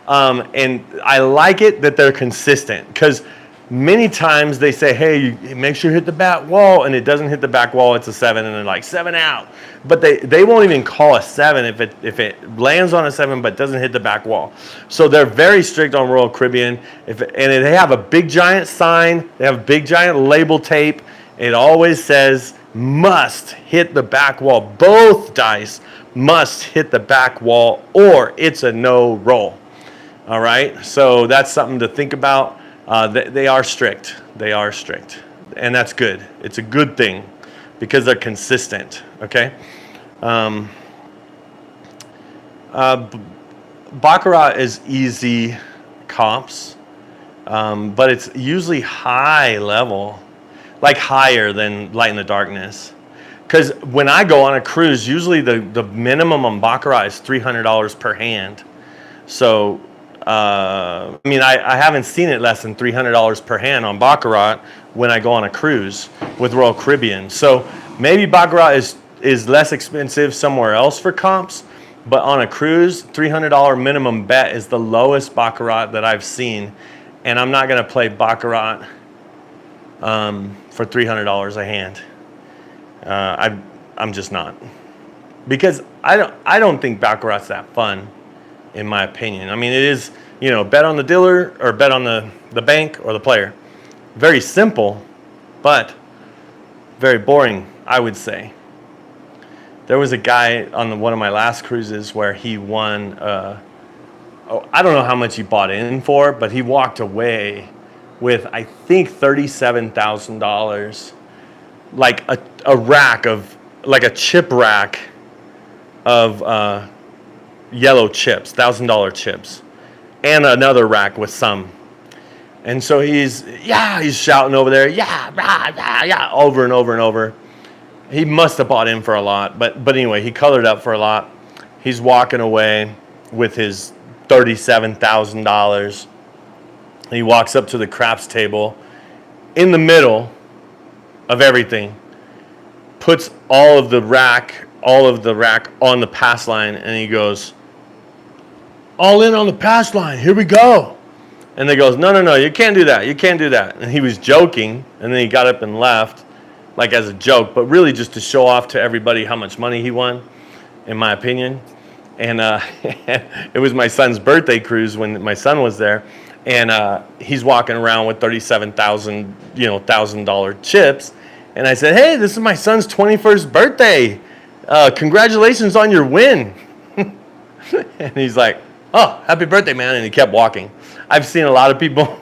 And I like it that they're consistent, because many times they say, hey, make sure you hit the back wall, and it doesn't hit the back wall, it's a 7, and they're like, 7 out. But they won't even call a 7 if it lands on a 7 but doesn't hit the back wall. So they're very strict on Royal Caribbean. And they have a big giant sign, they have big giant label tape. It always says, must hit the back wall. Both dice must hit the back wall, or it's a no roll. All right, so that's something to think about. They are strict. They are strict. And that's good. It's a good thing because they're consistent, okay? Baccarat is easy comps, but it's usually high level, like higher than Light in the Darkness. Because when I go on a cruise, usually the minimum on Baccarat is $300 per hand. So, I mean, I haven't seen it less than $300 per hand on Baccarat when I go on a cruise with Royal Caribbean. So maybe Baccarat is less expensive somewhere else for comps, but on a cruise, $300 minimum bet is the lowest Baccarat that I've seen, and I'm not going to play Baccarat for $300 a hand. I'm just not, because I don't think Baccarat's that fun, in my opinion. I mean, it is, bet on the dealer or bet on the bank or the player. Very simple, but very boring, I would say. There was a guy on one of my last cruises where he won, I don't know how much he bought in for, but he walked away with, I think, $37,000, like a rack of, like a chip rack of yellow chips, $1,000 chips, and another rack with some. And so he's shouting over there, yeah, over and over and over. He must have bought in for a lot, but anyway, he colored up for a lot. He's walking away with his $37,000. He walks up to the craps table in the middle of everything, puts all of the rack on the pass line, and he goes, all in on the pass line, here we go. And they goes, no, you can't do that, you can't do that. And he was joking, and then he got up and left, like as a joke, but really just to show off to everybody how much money he won, in my opinion. and it was my son's birthday cruise when my son was there, and he's walking around with $37,000 chips, and I said, "Hey, this is my son's 21st birthday. Congratulations on your win." And he's like, "Oh, happy birthday, man," and he kept walking. I've seen a lot of people.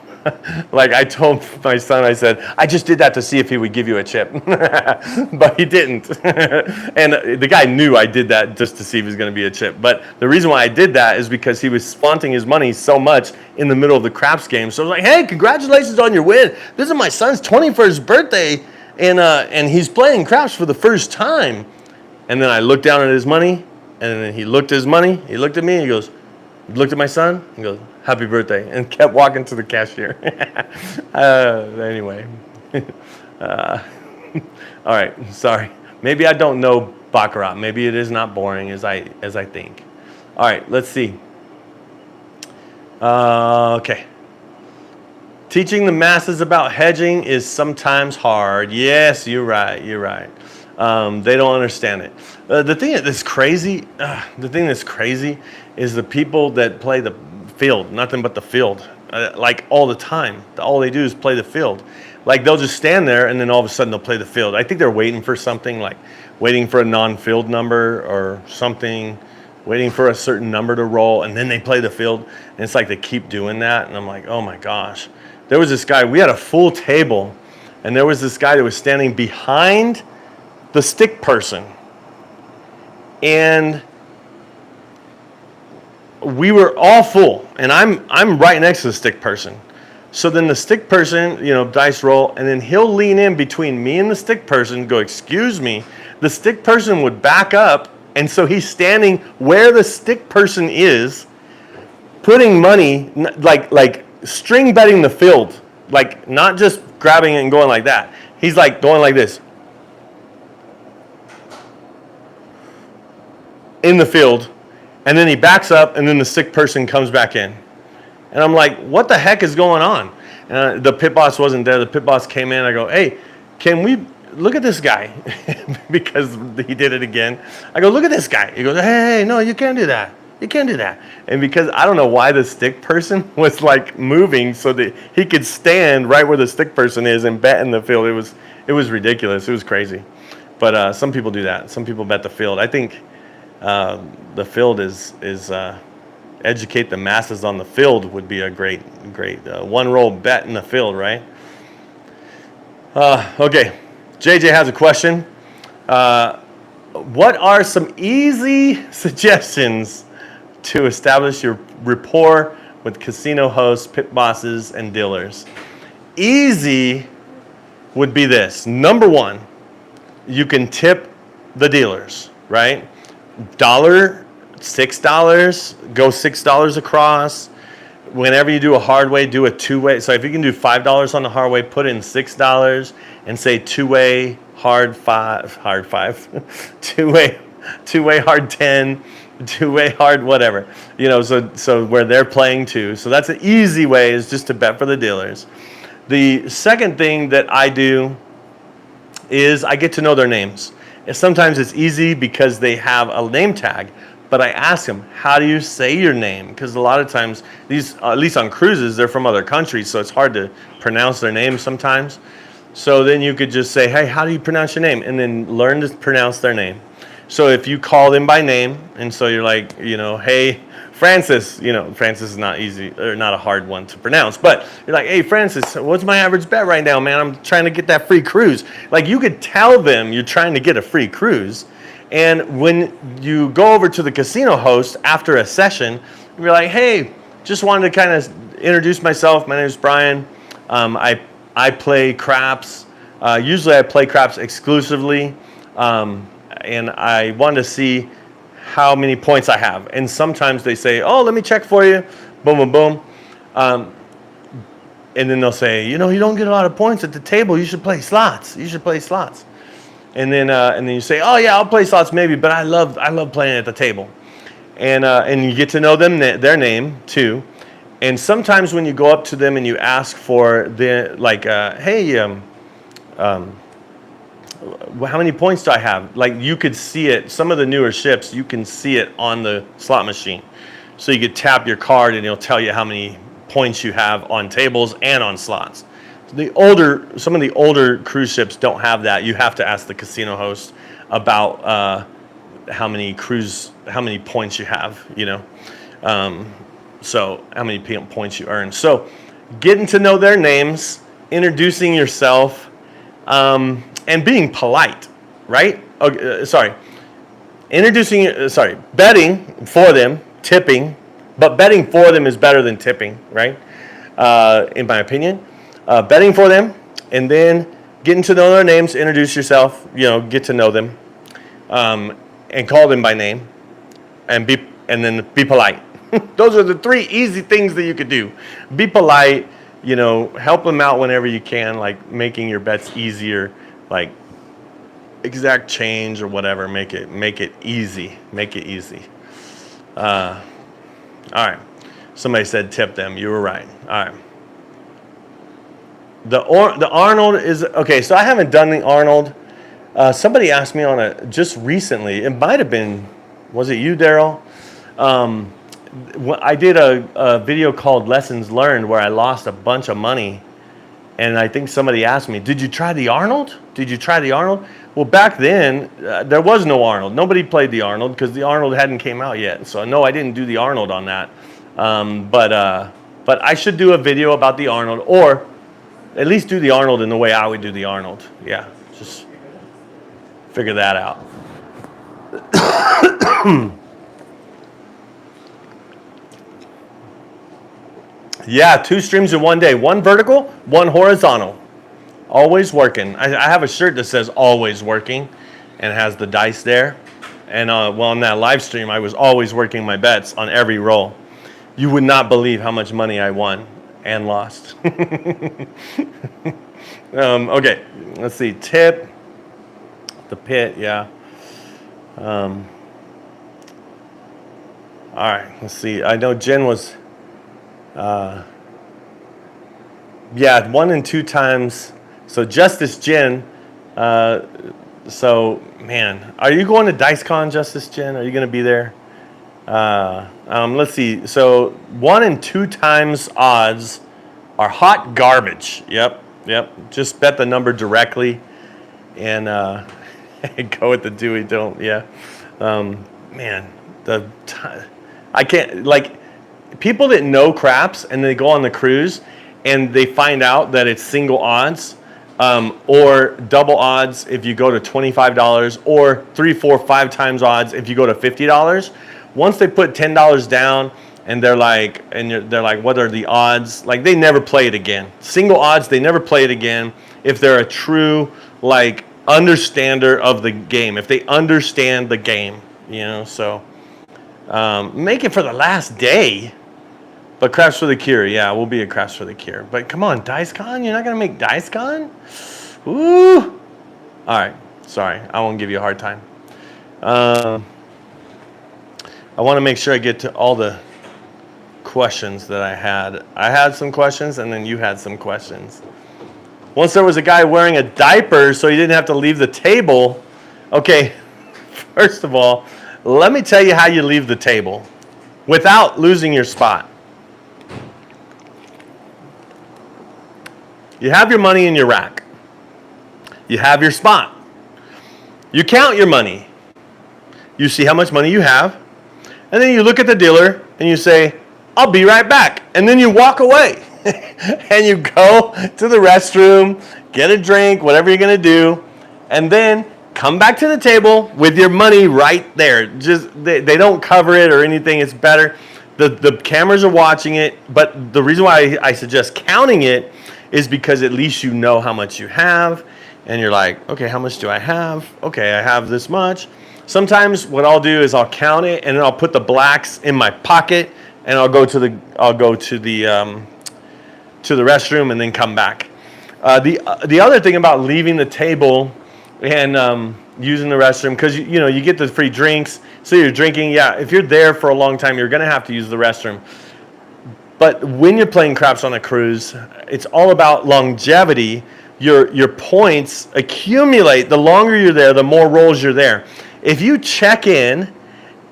Like I told my son, I said, I just did that to see if he would give you a chip. But he didn't. And the guy knew I did that just to see if he was going to be a chip. But the reason why I did that is because he was flaunting his money so much in the middle of the craps game. So I was like, hey, congratulations on your win. This is my son's 21st birthday, and he's playing craps for the first time. And then I looked down at his money, and then he looked at his money. He looked at me, and he goes, looked at my son, and goes, happy birthday, and kept walking to the cashier. Anyway. All right, sorry. Maybe I don't know Baccarat. Maybe it is not boring as I think. All right, let's see. Okay. Teaching the masses about hedging is sometimes hard. Yes, you're right. They don't understand it. The thing that's crazy is the people that play the field, nothing but the field, like all the time. All they do is play the field. Like they'll just stand there and then all of a sudden they'll play the field. I think they're waiting for something, like waiting for a non-field number or something, waiting for a certain number to roll, and then they play the field. And it's like they keep doing that, and I'm like, oh my gosh. There was this guy, we had a full table, and there was this guy that was standing behind the stick person. And we were all full, and I'm right next to the stick person. So then the stick person, dice roll, and then he'll lean in between me and the stick person, go, excuse me. The stick person would back up, and so he's standing where the stick person is, putting money, like string betting the field, like not just grabbing it and going like that. He's like going like this in the field, and then he backs up, and then the stick person comes back in. And I'm like, what the heck is going on? And the pit boss wasn't there. The pit boss came in. I go, hey, can we look at this guy? Because he did it again. I go, look at this guy. He goes, hey, no, you can't do that. You can't do that. And because I don't know why the stick person was like moving so that he could stand right where the stick person is and bet in the field. It was ridiculous. It was crazy. But some people do that. Some people bet the field. I think the field is educate the masses on the field would be a great one roll bet in the field, right? Okay, JJ has a question. What are some easy suggestions to establish your rapport with casino hosts, pit bosses, and dealers? Easy would be this. Number one, you can tip the dealers, right? $6, go $6 across. Whenever you do a hard way, do a two-way. So if you can do $5 on the hard way, put in $6 and say two-way hard five, two-way hard 10, two-way hard whatever. So where they're playing too. So that's an easy way, is just to bet for the dealers. The second thing that I do is I get to know their names. And sometimes it's easy because they have a name tag. But I ask them, how do you say your name? Because a lot of times, these, at least on cruises, they're from other countries, so it's hard to pronounce their names sometimes. So then you could just say, hey, how do you pronounce your name? And then learn to pronounce their name. So if you call them by name, and so you're like, hey, Francis, Francis is not easy, or not a hard one to pronounce, but you're like, hey, Francis, what's my average bet right now, man? I'm trying to get that free cruise. Like, you could tell them you're trying to get a free cruise. And when you go over to the casino host after a session, you're like, hey, just wanted to kind of introduce myself. My name is Brian. I play craps. Usually I play craps exclusively. And I wanted to see how many points I have. And sometimes they say, oh, let me check for you. Boom, boom, boom. And then they'll say, you don't get a lot of points at the table. You should play slots. And then you say, oh yeah, I'll play slots maybe, but I love playing at the table. And you get to know them, their name too. And sometimes when you go up to them and you ask for the, like, hey, how many points do I have? Like you could see it. Some of the newer ships, you can see it on the slot machine. So you could tap your card and it'll tell you how many points you have on tables and on slots. Some of the older cruise ships don't have that. You have to ask the casino host about how many points you have, so how many points you earn. So getting to know their names, introducing yourself, and being polite, right? Betting for them, tipping, but betting for them is better than tipping, right? In my opinion, betting for them, and then getting to know their names, introduce yourself, get to know them, and call them by name, and then be polite. Those are the 3 easy things that you could do. Be polite, help them out whenever you can, like making your bets easier, like exact change or whatever. Make it easy. Make it easy. All right. Somebody said tip them. You were right. All right. The Arnold is okay. So I haven't done the Arnold. Somebody asked me on just recently. It might have been. Was it you, Daryl? I did a video called Lessons Learned where I lost a bunch of money, and I think somebody asked me, "Did you try the Arnold? Did you try the Arnold?" Well, back then there was no Arnold. Nobody played the Arnold because the Arnold hadn't came out yet. So no, I didn't do the Arnold on that. But I should do a video about the Arnold, or at least do the Arnold in the way I would do the Arnold. Yeah, just figure that out. Yeah, 2 streams in one day. 1 vertical, 1 horizontal. Always working. I have a shirt that says always working and has the dice there. And on that live stream, I was always working my bets on every roll. You would not believe how much money I won and lost. Okay, let's see. Tip. The pit, yeah. All right, let's see. I know Jen was... yeah, 1 and 2 times. So Justice Jen. So man, are you going to DiceCon, Justice Jen? Are you going to be there? Let's see. So 1 and 2 times odds are hot garbage. Yep. Just bet the number directly, and go with the Dewey. Don't. Yeah. Man, I can't like. People that know craps and they go on the cruise and they find out that it's single odds or double odds if you go to $25 or 3, 4, 5 times odds if you go to $50. Once they put $10 down and they're like, what are the odds? Like they never play it again. Single odds, they never play it again if they're a true like understander of the game. If they understand the game, so make it for the last day. But Craps for the Cure, yeah, we'll be at Craps for the Cure. But come on, DiceCon? You're not going to make DiceCon? Ooh. All right, sorry. I won't give you a hard time. I want to make sure I get to all the questions that I had. I had some questions, and then you had some questions. Once there was a guy wearing a diaper so he didn't have to leave the table. Okay, first of all, let me tell you how you leave the table without losing your spot. You have your money in your rack. You have your spot. You count your money. You see how much money you have. And then you look at the dealer and you say, I'll be right back. And then you walk away. And you go to the restroom, get a drink, whatever you're going to do. And then come back to the table with your money right there. Just they don't cover it or anything. It's better. The cameras are watching it. But the reason why I suggest counting it is because at least you know how much you have, and you're like, okay, how much do I have? Okay, I have this much. Sometimes what I'll do is I'll count it, and then I'll put the blacks in my pocket, and I'll go to the restroom and then come back. The other thing about leaving the table and using the restroom, because you get the free drinks, so you're drinking. Yeah, if you're there for a long time, you're gonna have to use the restroom. But when you're playing craps on a cruise, it's all about longevity. your points accumulate. The longer you're there, the more rolls you're there. If you check in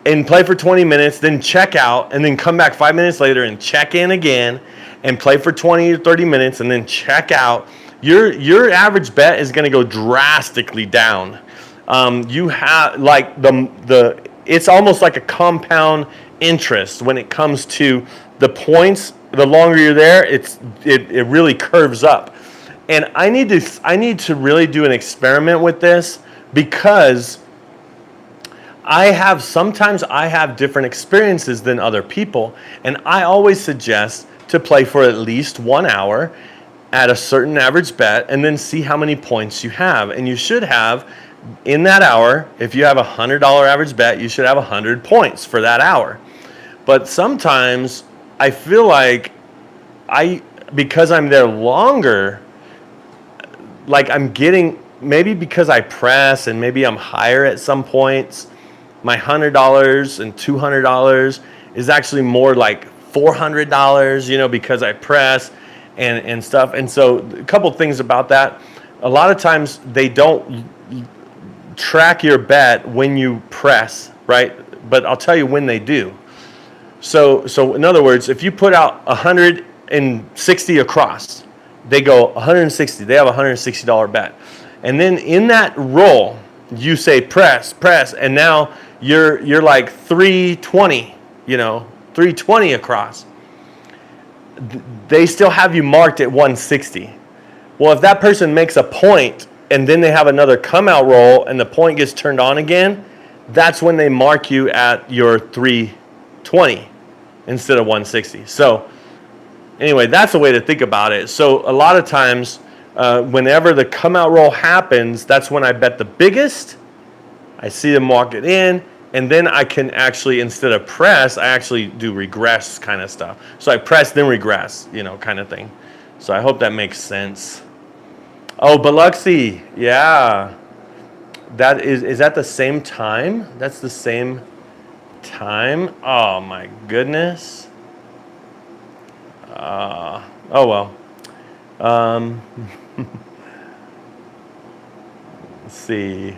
and play for 20 minutes, then check out, and then come back 5 minutes later and check in again and play for 20 or 30 minutes and then check out, your average bet is going to go drastically down. You have like it's almost like a compound interest when it comes to the points. The longer you're there, it really curves up. And I need to really do an experiment with this, because sometimes I have different experiences than other people, and I always suggest to play for at least 1 hour at a certain average bet and then see how many points you have. And you should have, in that hour, if you have a $100 average bet, you should have 100 points for that hour. But sometimes I feel like because I'm there longer, like I'm getting, maybe because I press and maybe I'm higher at some points, my $100 and $200 is actually more like $400, because I press and stuff. And so a couple things about that. A lot of times they don't track your bet when you press, right? But I'll tell you when they do. So in other words, if you put out 160 across, they go 160. They have a $160 bet. And then in that roll, you say press, and now you're like 320, 320 across. They still have you marked at 160. Well, if that person makes a point and then they have another come out roll and the point gets turned on again, that's when they mark you at your 320 instead of 160. So anyway, that's a way to think about it. So a lot of times, whenever the come out roll happens, that's when I bet the biggest. I see them walk it in, and then I can actually, instead of press, I actually do regress kind of stuff. So I press, then regress, kind of thing. So I hope that makes sense. Oh, Biloxi, yeah. Is that the same time? That's the same time? Oh my goodness. Oh well. Let's see.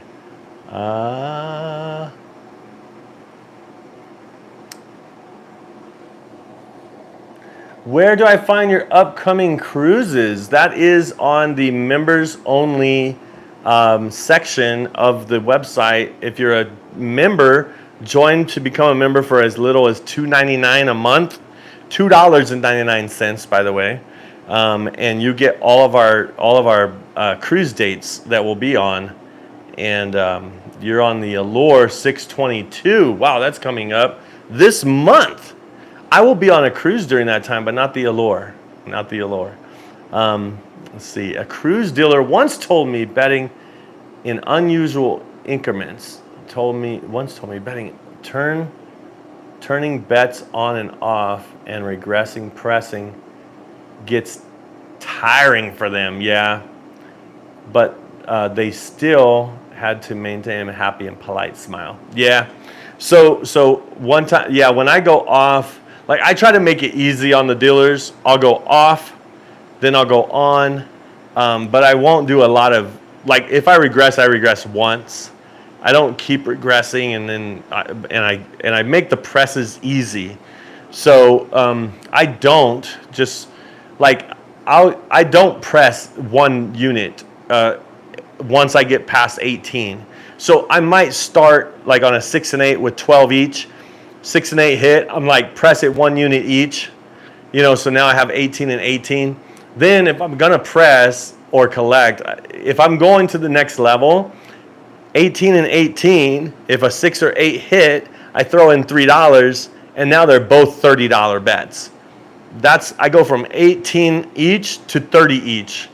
Where do I find your upcoming cruises? That is on the members only section of the website. If you're a member, join to become a member for as little as $2.99 a month. $2.99, by the way. And you get all of our cruise dates that we'll be on. And you're on the Allure 622. Wow, that's coming up this month. I will be on a cruise during that time, but not the Allure. Not the Allure. Let's see. A cruise dealer once told me betting in unusual increments. Once told me betting turning bets on and off and regressing, pressing gets tiring for them. Yeah, but they still had to maintain a happy and polite smile. Yeah. So one time, yeah, when I go off, like I try to make it easy on the dealers. I'll go off, then I'll go on, but I won't do a lot of, like if I regress once. I don't keep regressing, and then I make the presses easy. So I don't just like I don't press one unit once I get past 18. So I might start like on a 6 and 8 with 12 each. 6 and 8 hit, I'm like press it one unit each. So now I have 18 and 18. Then if I'm gonna press or collect, if I'm going to the next level, 18 and 18, if a 6 or 8 hit, I throw in $3, and now they're both $30 bets. I go from 18 each to 30 each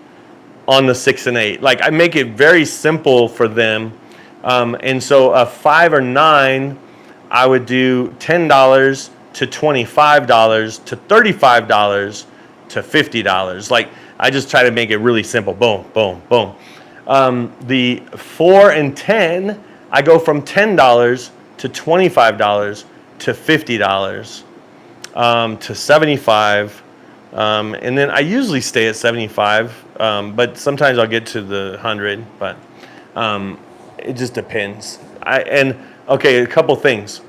on the 6 and 8. Like I make it very simple for them. And so a 5 or 9, I would do $10 to $25 to $35 to $50. Like I just try to make it really simple. Boom, boom, boom. The 4 and 10, I go from $10 to $25 to $50 to $75, and then I usually stay at $75 but sometimes I'll get to the 100. But it just depends. Okay, a couple things.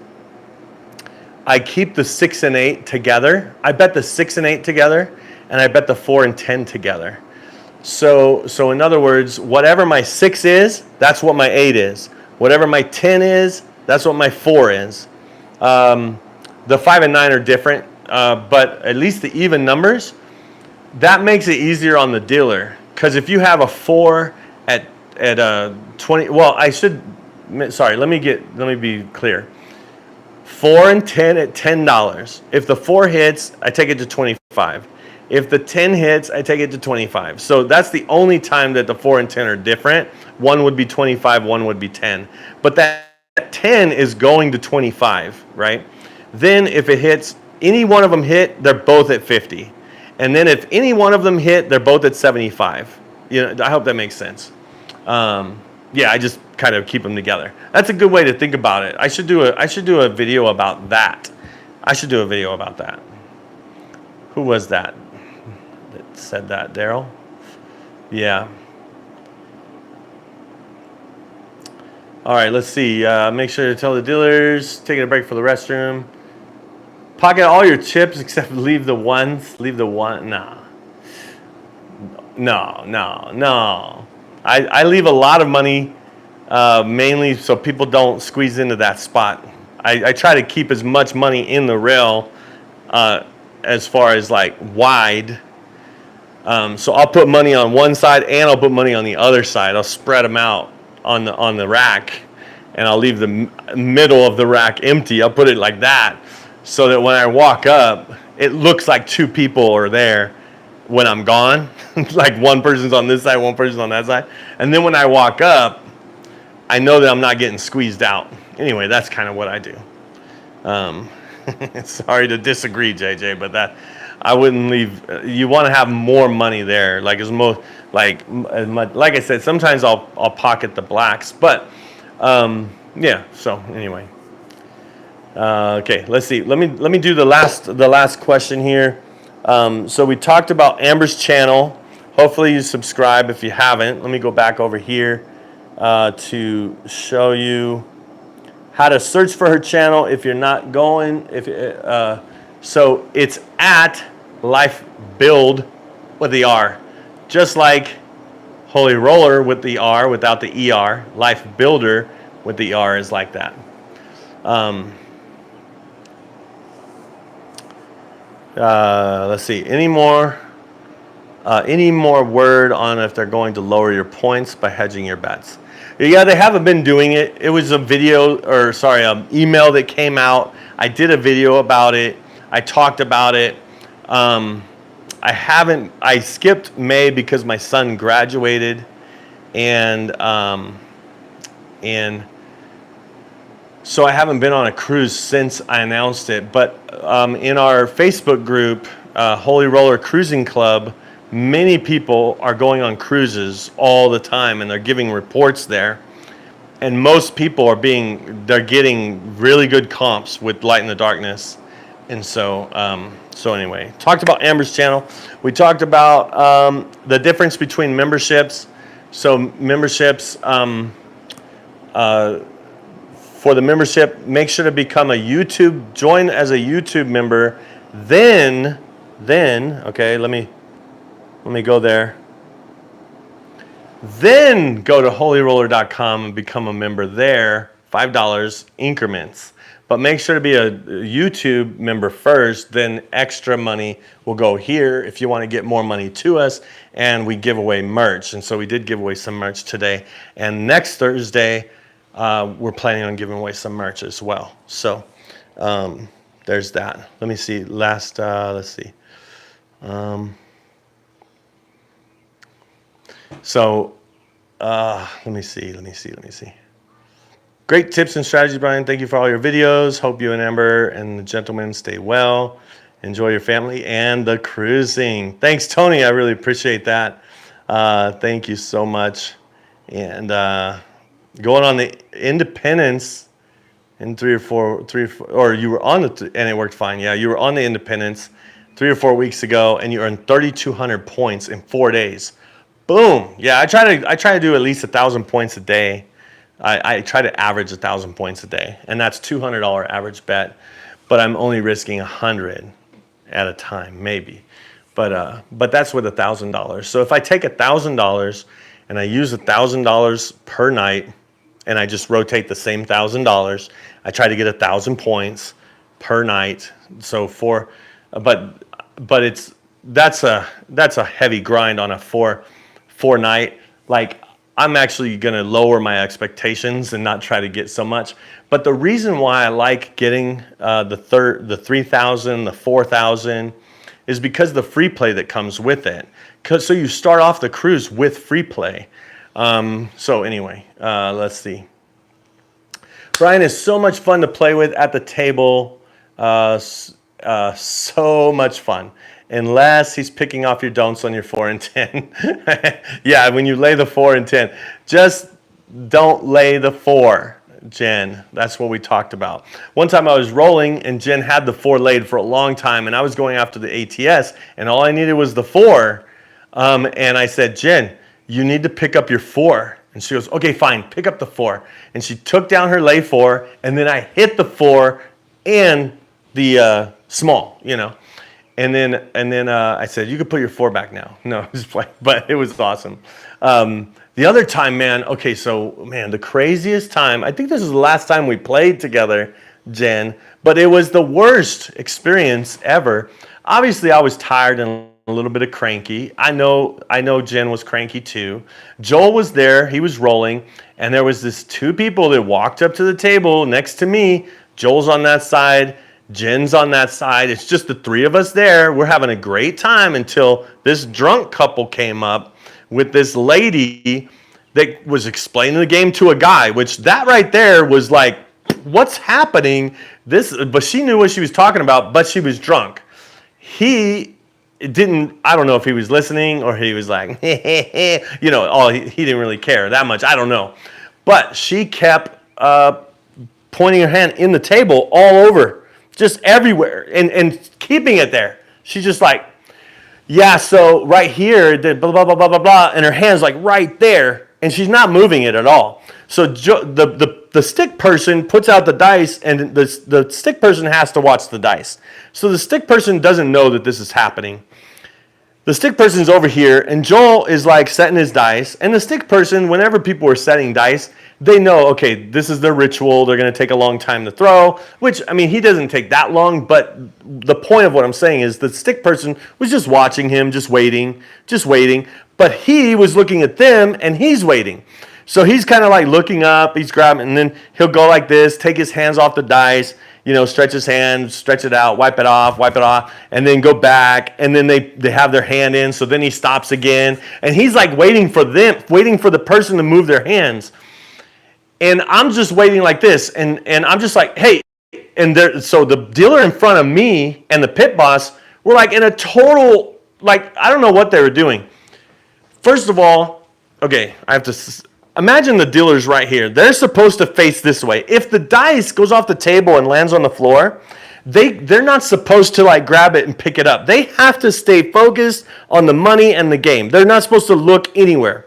I keep the 6 and 8 together. I bet the 6 and 8 together, and I bet the 4 and 10 together. So in other words, whatever my 6 is, that's what my 8 is. Whatever my 10 is, that's what my 4 is. The 5 and 9 are different, but at least the even numbers, that makes it easier on the dealer. Because if you have a 4 at 20, well, let me be clear. 4 and 10 at $10. If the 4 hits, I take it to 25. If the 10 hits, I take it to 25. So that's the only time that the 4 and 10 are different. One would be 25, one would be 10. But that 10 is going to 25, right? Then if it hits, any one of them hit, they're both at 50. And then if any one of them hit, they're both at 75. I hope that makes sense. I just kind of keep them together. That's a good way to think about it. I should do a video about that. Who was that said that? Daryl? Yeah. All right, let's see. Make sure to tell the dealers, taking a break for the restroom. Pocket all your chips except leave the ones. Leave the one. No. I leave a lot of money, mainly so people don't squeeze into that spot. I try to keep as much money in the rail as far as like wide. So I'll put money on one side and I'll put money on the other side. I'll spread them out on the rack, and I'll leave the middle of the rack empty. I'll put it like that so that when I walk up, it looks like two people are there when I'm gone. Like one person's on this side, one person's on that side. And then when I walk up, I know that I'm not getting squeezed out. Anyway, that's kind of what I do. Sorry to disagree, JJ, but I wouldn't leave. You want to have more money there. Like I said, sometimes I'll pocket the blacks, but so anyway. Okay, let's see. Let me do the last question here. So we talked about Amber's channel. Hopefully you subscribe if you haven't. Let me go back over here to show you how to search for her channel if you're not going. So it's at Life Build with the R, just like Holy Roller with the R without the ER. Life Builder with the R is like that. Let's see. Any more word on if they're going to lower your points by hedging your bets? Yeah, they haven't been doing it. It was an email that came out. I did a video about it. I talked about it. I skipped May because my son graduated, and so I haven't been on a cruise since I announced it. But in our Facebook group, Holy Roller Cruising Club, many people are going on cruises all the time, and they're giving reports there. And most people they're getting really good comps with Light in the Darkness. And so anyway, talked about Amber's channel. We talked about the difference between memberships. So memberships, for the membership, make sure to join as a YouTube member. Then, okay, let me go there. Then go to holyroller.com and become a member there, $5 increments. But make sure to be a YouTube member first, then extra money will go here if you want to get more money to us, and we give away merch. And so we did give away some merch today. And next Thursday, we're planning on giving away some merch as well. So there's that. Let me see. Let's see. Let me see. Great tips and strategies, Brian. Thank you for all your videos. Hope you and Amber and the gentlemen stay well. Enjoy your family and the cruising. Thanks, Tony. I really appreciate that. Thank you so much. And going on the Independence in 3 or 4, or you were on and it worked fine. Yeah, you were on the Independence 3 or 4 weeks ago, and you earned 3,200 points in 4 days. Boom. Yeah, I try to do at least 1,000 points a day. I try to average 1,000 points a day, and that's $200 average bet. But I'm only risking 100 at a time, maybe. But that's with $1,000. So if I take $1,000 and I use $1,000 per night, and I just rotate the same $1,000, I try to get 1,000 points per night. So but that's a heavy grind on a four night. Like, I'm actually gonna lower my expectations and not try to get so much. But the reason why I like getting the 3,000, the 4,000, is because of the free play that comes with it. So you start off the cruise with free play. So anyway, let's see. Brian is so much fun to play with at the table. So much fun. Unless he's picking off your don'ts on your 4 and 10. Yeah, when you lay the 4 and 10. Just don't lay the 4, Jen. That's what we talked about. One time I was rolling and Jen had the 4 laid for a long time and I was going after the ATS and all I needed was the 4. And I said, Jen, you need to pick up your 4. And she goes, okay, fine, pick up the 4. And she took down her lay 4 and then I hit the 4 and the small, you know. And then I said, you could put your 4 back now. No, just playing, but it was awesome. The other time, man, okay, so, man, the craziest time, I think this is the last time we played together, Jen, but it was the worst experience ever. Obviously, I was tired and a little bit of cranky. I know Jen was cranky too. Joel was there, he was rolling, and there was this 2 people that walked up to the table next to me. Joel's on that side, Jen's on that side. It's just the 3 of us there. We're having a great time until this drunk couple came up with this lady that was explaining the game to a guy, which that right there was like, what's happening? But she knew what she was talking about, but she was drunk. He didn't, I don't know if he was listening or he was like, you know, he didn't really care that much. I don't know. But she kept pointing her hand in the table all over. Just everywhere, and keeping it there. She's just like, yeah, so right here, blah, blah, blah, blah, blah, blah, and her hand's like right there, and she's not moving it at all. So the stick person puts out the dice, and the stick person has to watch the dice. So the stick person doesn't know that this is happening. The stick person's over here, and Joel is like setting his dice, and the stick person, whenever people are setting dice, they know, okay, this is their ritual, they're going to take a long time to throw, which, I mean, he doesn't take that long, but the point of what I'm saying is the stick person was just watching him, just waiting, but he was looking at them, and he's waiting. So he's kind of like looking up, he's grabbing, and then he'll go like this, take his hands off the dice, you know, stretch his hand, stretch it out, wipe it off, and then go back, and then they have their hand in, so then he stops again, and he's like waiting for the person to move their hands. And I'm just waiting like this, and I'm just like, hey, so the dealer in front of me and the pit boss were like in a total, like, I don't know what they were doing. First of all, okay, I have to imagine the dealer's right here. They're supposed to face this way. If the dice goes off the table and lands on the floor, they're not supposed to like grab it and pick it up. They have to stay focused on the money and the game. They're not supposed to look anywhere.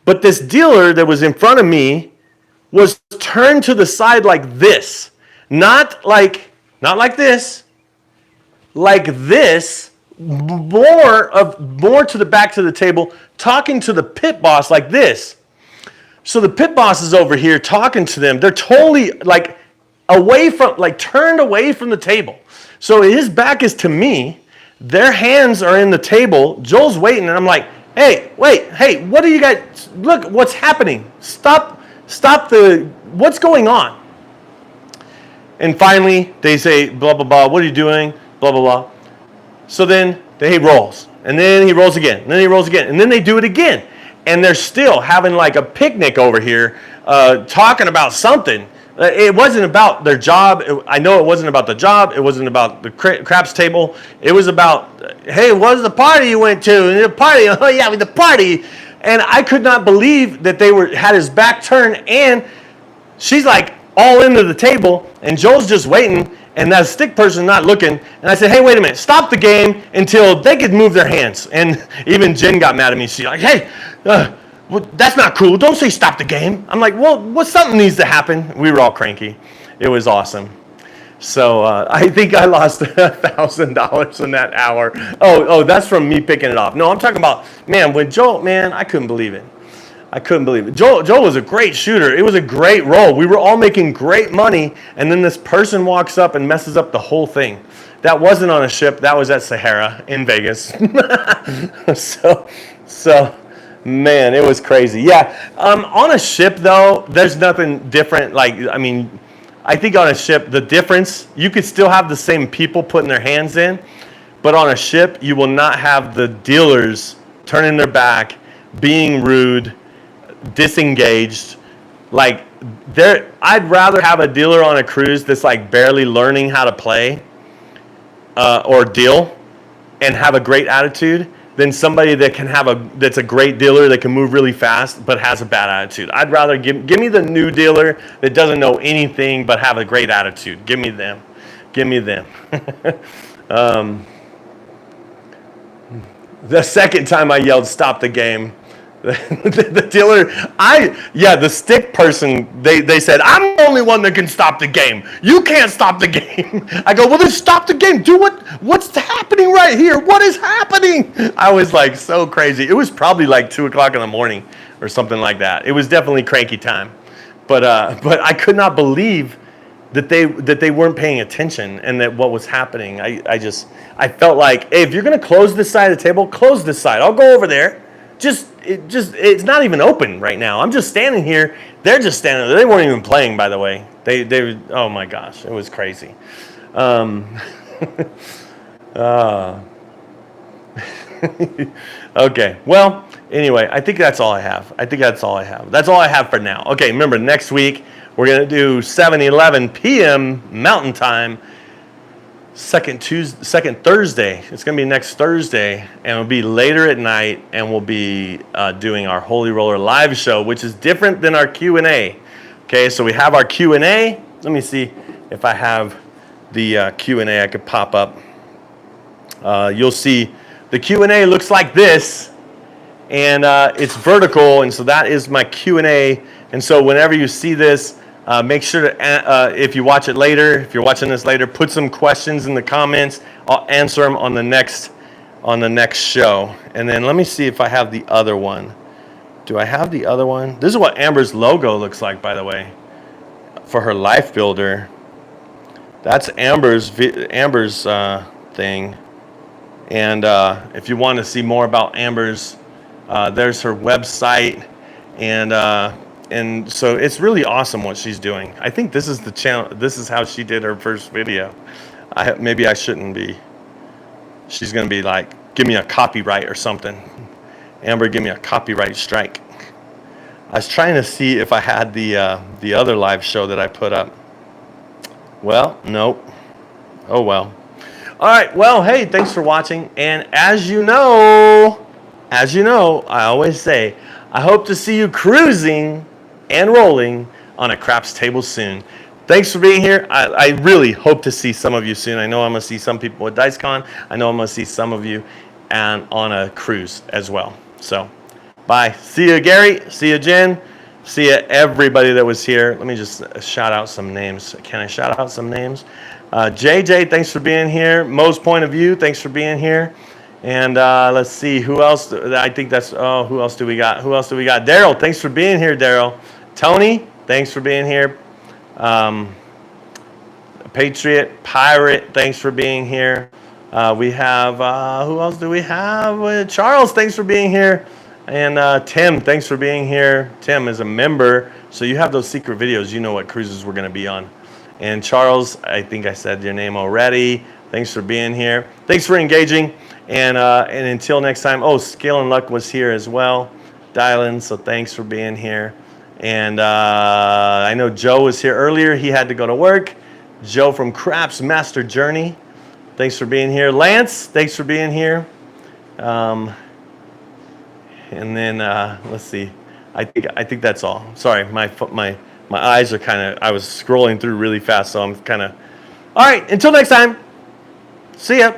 But this dealer that was in front of me was turned to the side like this. Not like this. Like this. More to the back to the table, talking to the pit boss like this. So the pit boss is over here talking to them. They're totally like turned away from the table. So his back is to me. Their hands are in the table. Joel's waiting, and I'm like, hey, wait, hey, what do you guys, look, what's happening? Stop what's going on? And finally, they say, blah, blah, blah, what are you doing? Blah, blah, blah. So then he rolls, and then he rolls again, and then he rolls again, and then they do it again. And they're still having like a picnic over here, talking about something. It wasn't about their job. I know it wasn't about the job. It wasn't about the craps table. It was about, hey, what was the party you went to? And the party, oh yeah, the party. And I could not believe that they had his back turned, and she's like all into the table, and Joel's just waiting, and that stick person not looking, and I said, hey, wait a minute, stop the game until they could move their hands. And even Jen got mad at me. She's like, hey, well, that's not cool. Don't say stop the game. I'm like, well, something needs to happen. We were all cranky. It was awesome. So I think I lost $1,000 in that hour. Oh, that's from me picking it off. No, I'm talking about, man, when Joel, man, I couldn't believe it. I couldn't believe it. Joel was a great shooter. It was a great roll. We were all making great money, and then this person walks up and messes up the whole thing. That wasn't on a ship. That was at Sahara in Vegas. So, man, it was crazy. Yeah, on a ship, though, there's nothing different. Like, I mean, I think on a ship, the difference, you could still have the same people putting their hands in, but on a ship, you will not have the dealers turning their back, being rude, disengaged. Like, I'd rather have a dealer on a cruise that's like barely learning how to play or deal and have a great attitude than somebody that that's a great dealer that can move really fast but has a bad attitude. I'd rather give me the new dealer that doesn't know anything but have a great attitude. Give me them. The second time I yelled stop the game, the dealer, the stick person, they said, I'm the only one that can stop the game. You can't stop the game. I go, well, then stop the game. Do what's happening right here? What is happening? I was like so crazy. It was probably like 2 o'clock in the morning or something like that. It was definitely cranky time. But I could not believe that they weren't paying attention and that what was happening. I felt like, hey, if you're going to close this side of the table, close this side. I'll go over there. It's not even open right now. I'm just standing here. They're just standing there. They weren't even playing, by the way. They oh my gosh, it was crazy. Okay, well, anyway, I think that's all I have. That's all I have for now. Okay, remember, next week, we're going to do 7:11 p.m. Mountain Time, second Thursday. It's going to be next Thursday, and it'll be later at night, and we'll be doing our Holy Roller live show, which is different than our Q&A. Okay, so we have our Q&A. Let me see if I have the Q&A I could pop up. You'll see the Q&A looks like this, and it's vertical, and so that is my Q&A. And so whenever you see this, make sure to, if you watch it later, if you're watching this later, put some questions in the comments. I'll answer them on the next show. And then let me see if I have the other one. Do I have the other one? This is what Amber's logo looks like, by the way, for her life builder. That's Amber's thing. And if you want to see more about Amber's, there's her website, and so it's really awesome what she's doing. I think this is the channel. This is how she did her first video. Maybe I shouldn't be. She's gonna be like, give me a copyright or something. Amber, give me a copyright strike. I was trying to see if I had the other live show that I put up. Well, nope. Oh well. All right. Well, hey, thanks for watching. And as you know, I always say, I hope to see you cruising and rolling on a craps table soon. Thanks for being here. I really hope to see some of you soon. I know I'm going to see some people at DiceCon. I know I'm going to see some of you and on a cruise as well. So, bye. See you, Gary. See you, Jen. See you, everybody that was here. Let me just shout out some names. Can I shout out some names? JJ, thanks for being here. Mo's Point of View, thanks for being here. And let's see, who else? I think that's, who else do we got? Daryl, thanks for being here, Daryl. Tony, thanks for being here. Patriot, Pirate, thanks for being here. We have, who else do we have? Charles, thanks for being here. And Tim, thanks for being here. Tim is a member, so you have those secret videos. You know what cruises we're going to be on. And Charles, I think I said your name already. Thanks for being here. Thanks for engaging. And until next time, Skill and Luck was here as well. Dylan, so thanks for being here. And I know Joe was here earlier. He had to go to work. Joe from Craps Master Journey, thanks for being here. Lance, thanks for being here. And then let's see. I think that's all. Sorry, my eyes are kind of. I was scrolling through really fast, so I'm kind of All right, until next time. See ya.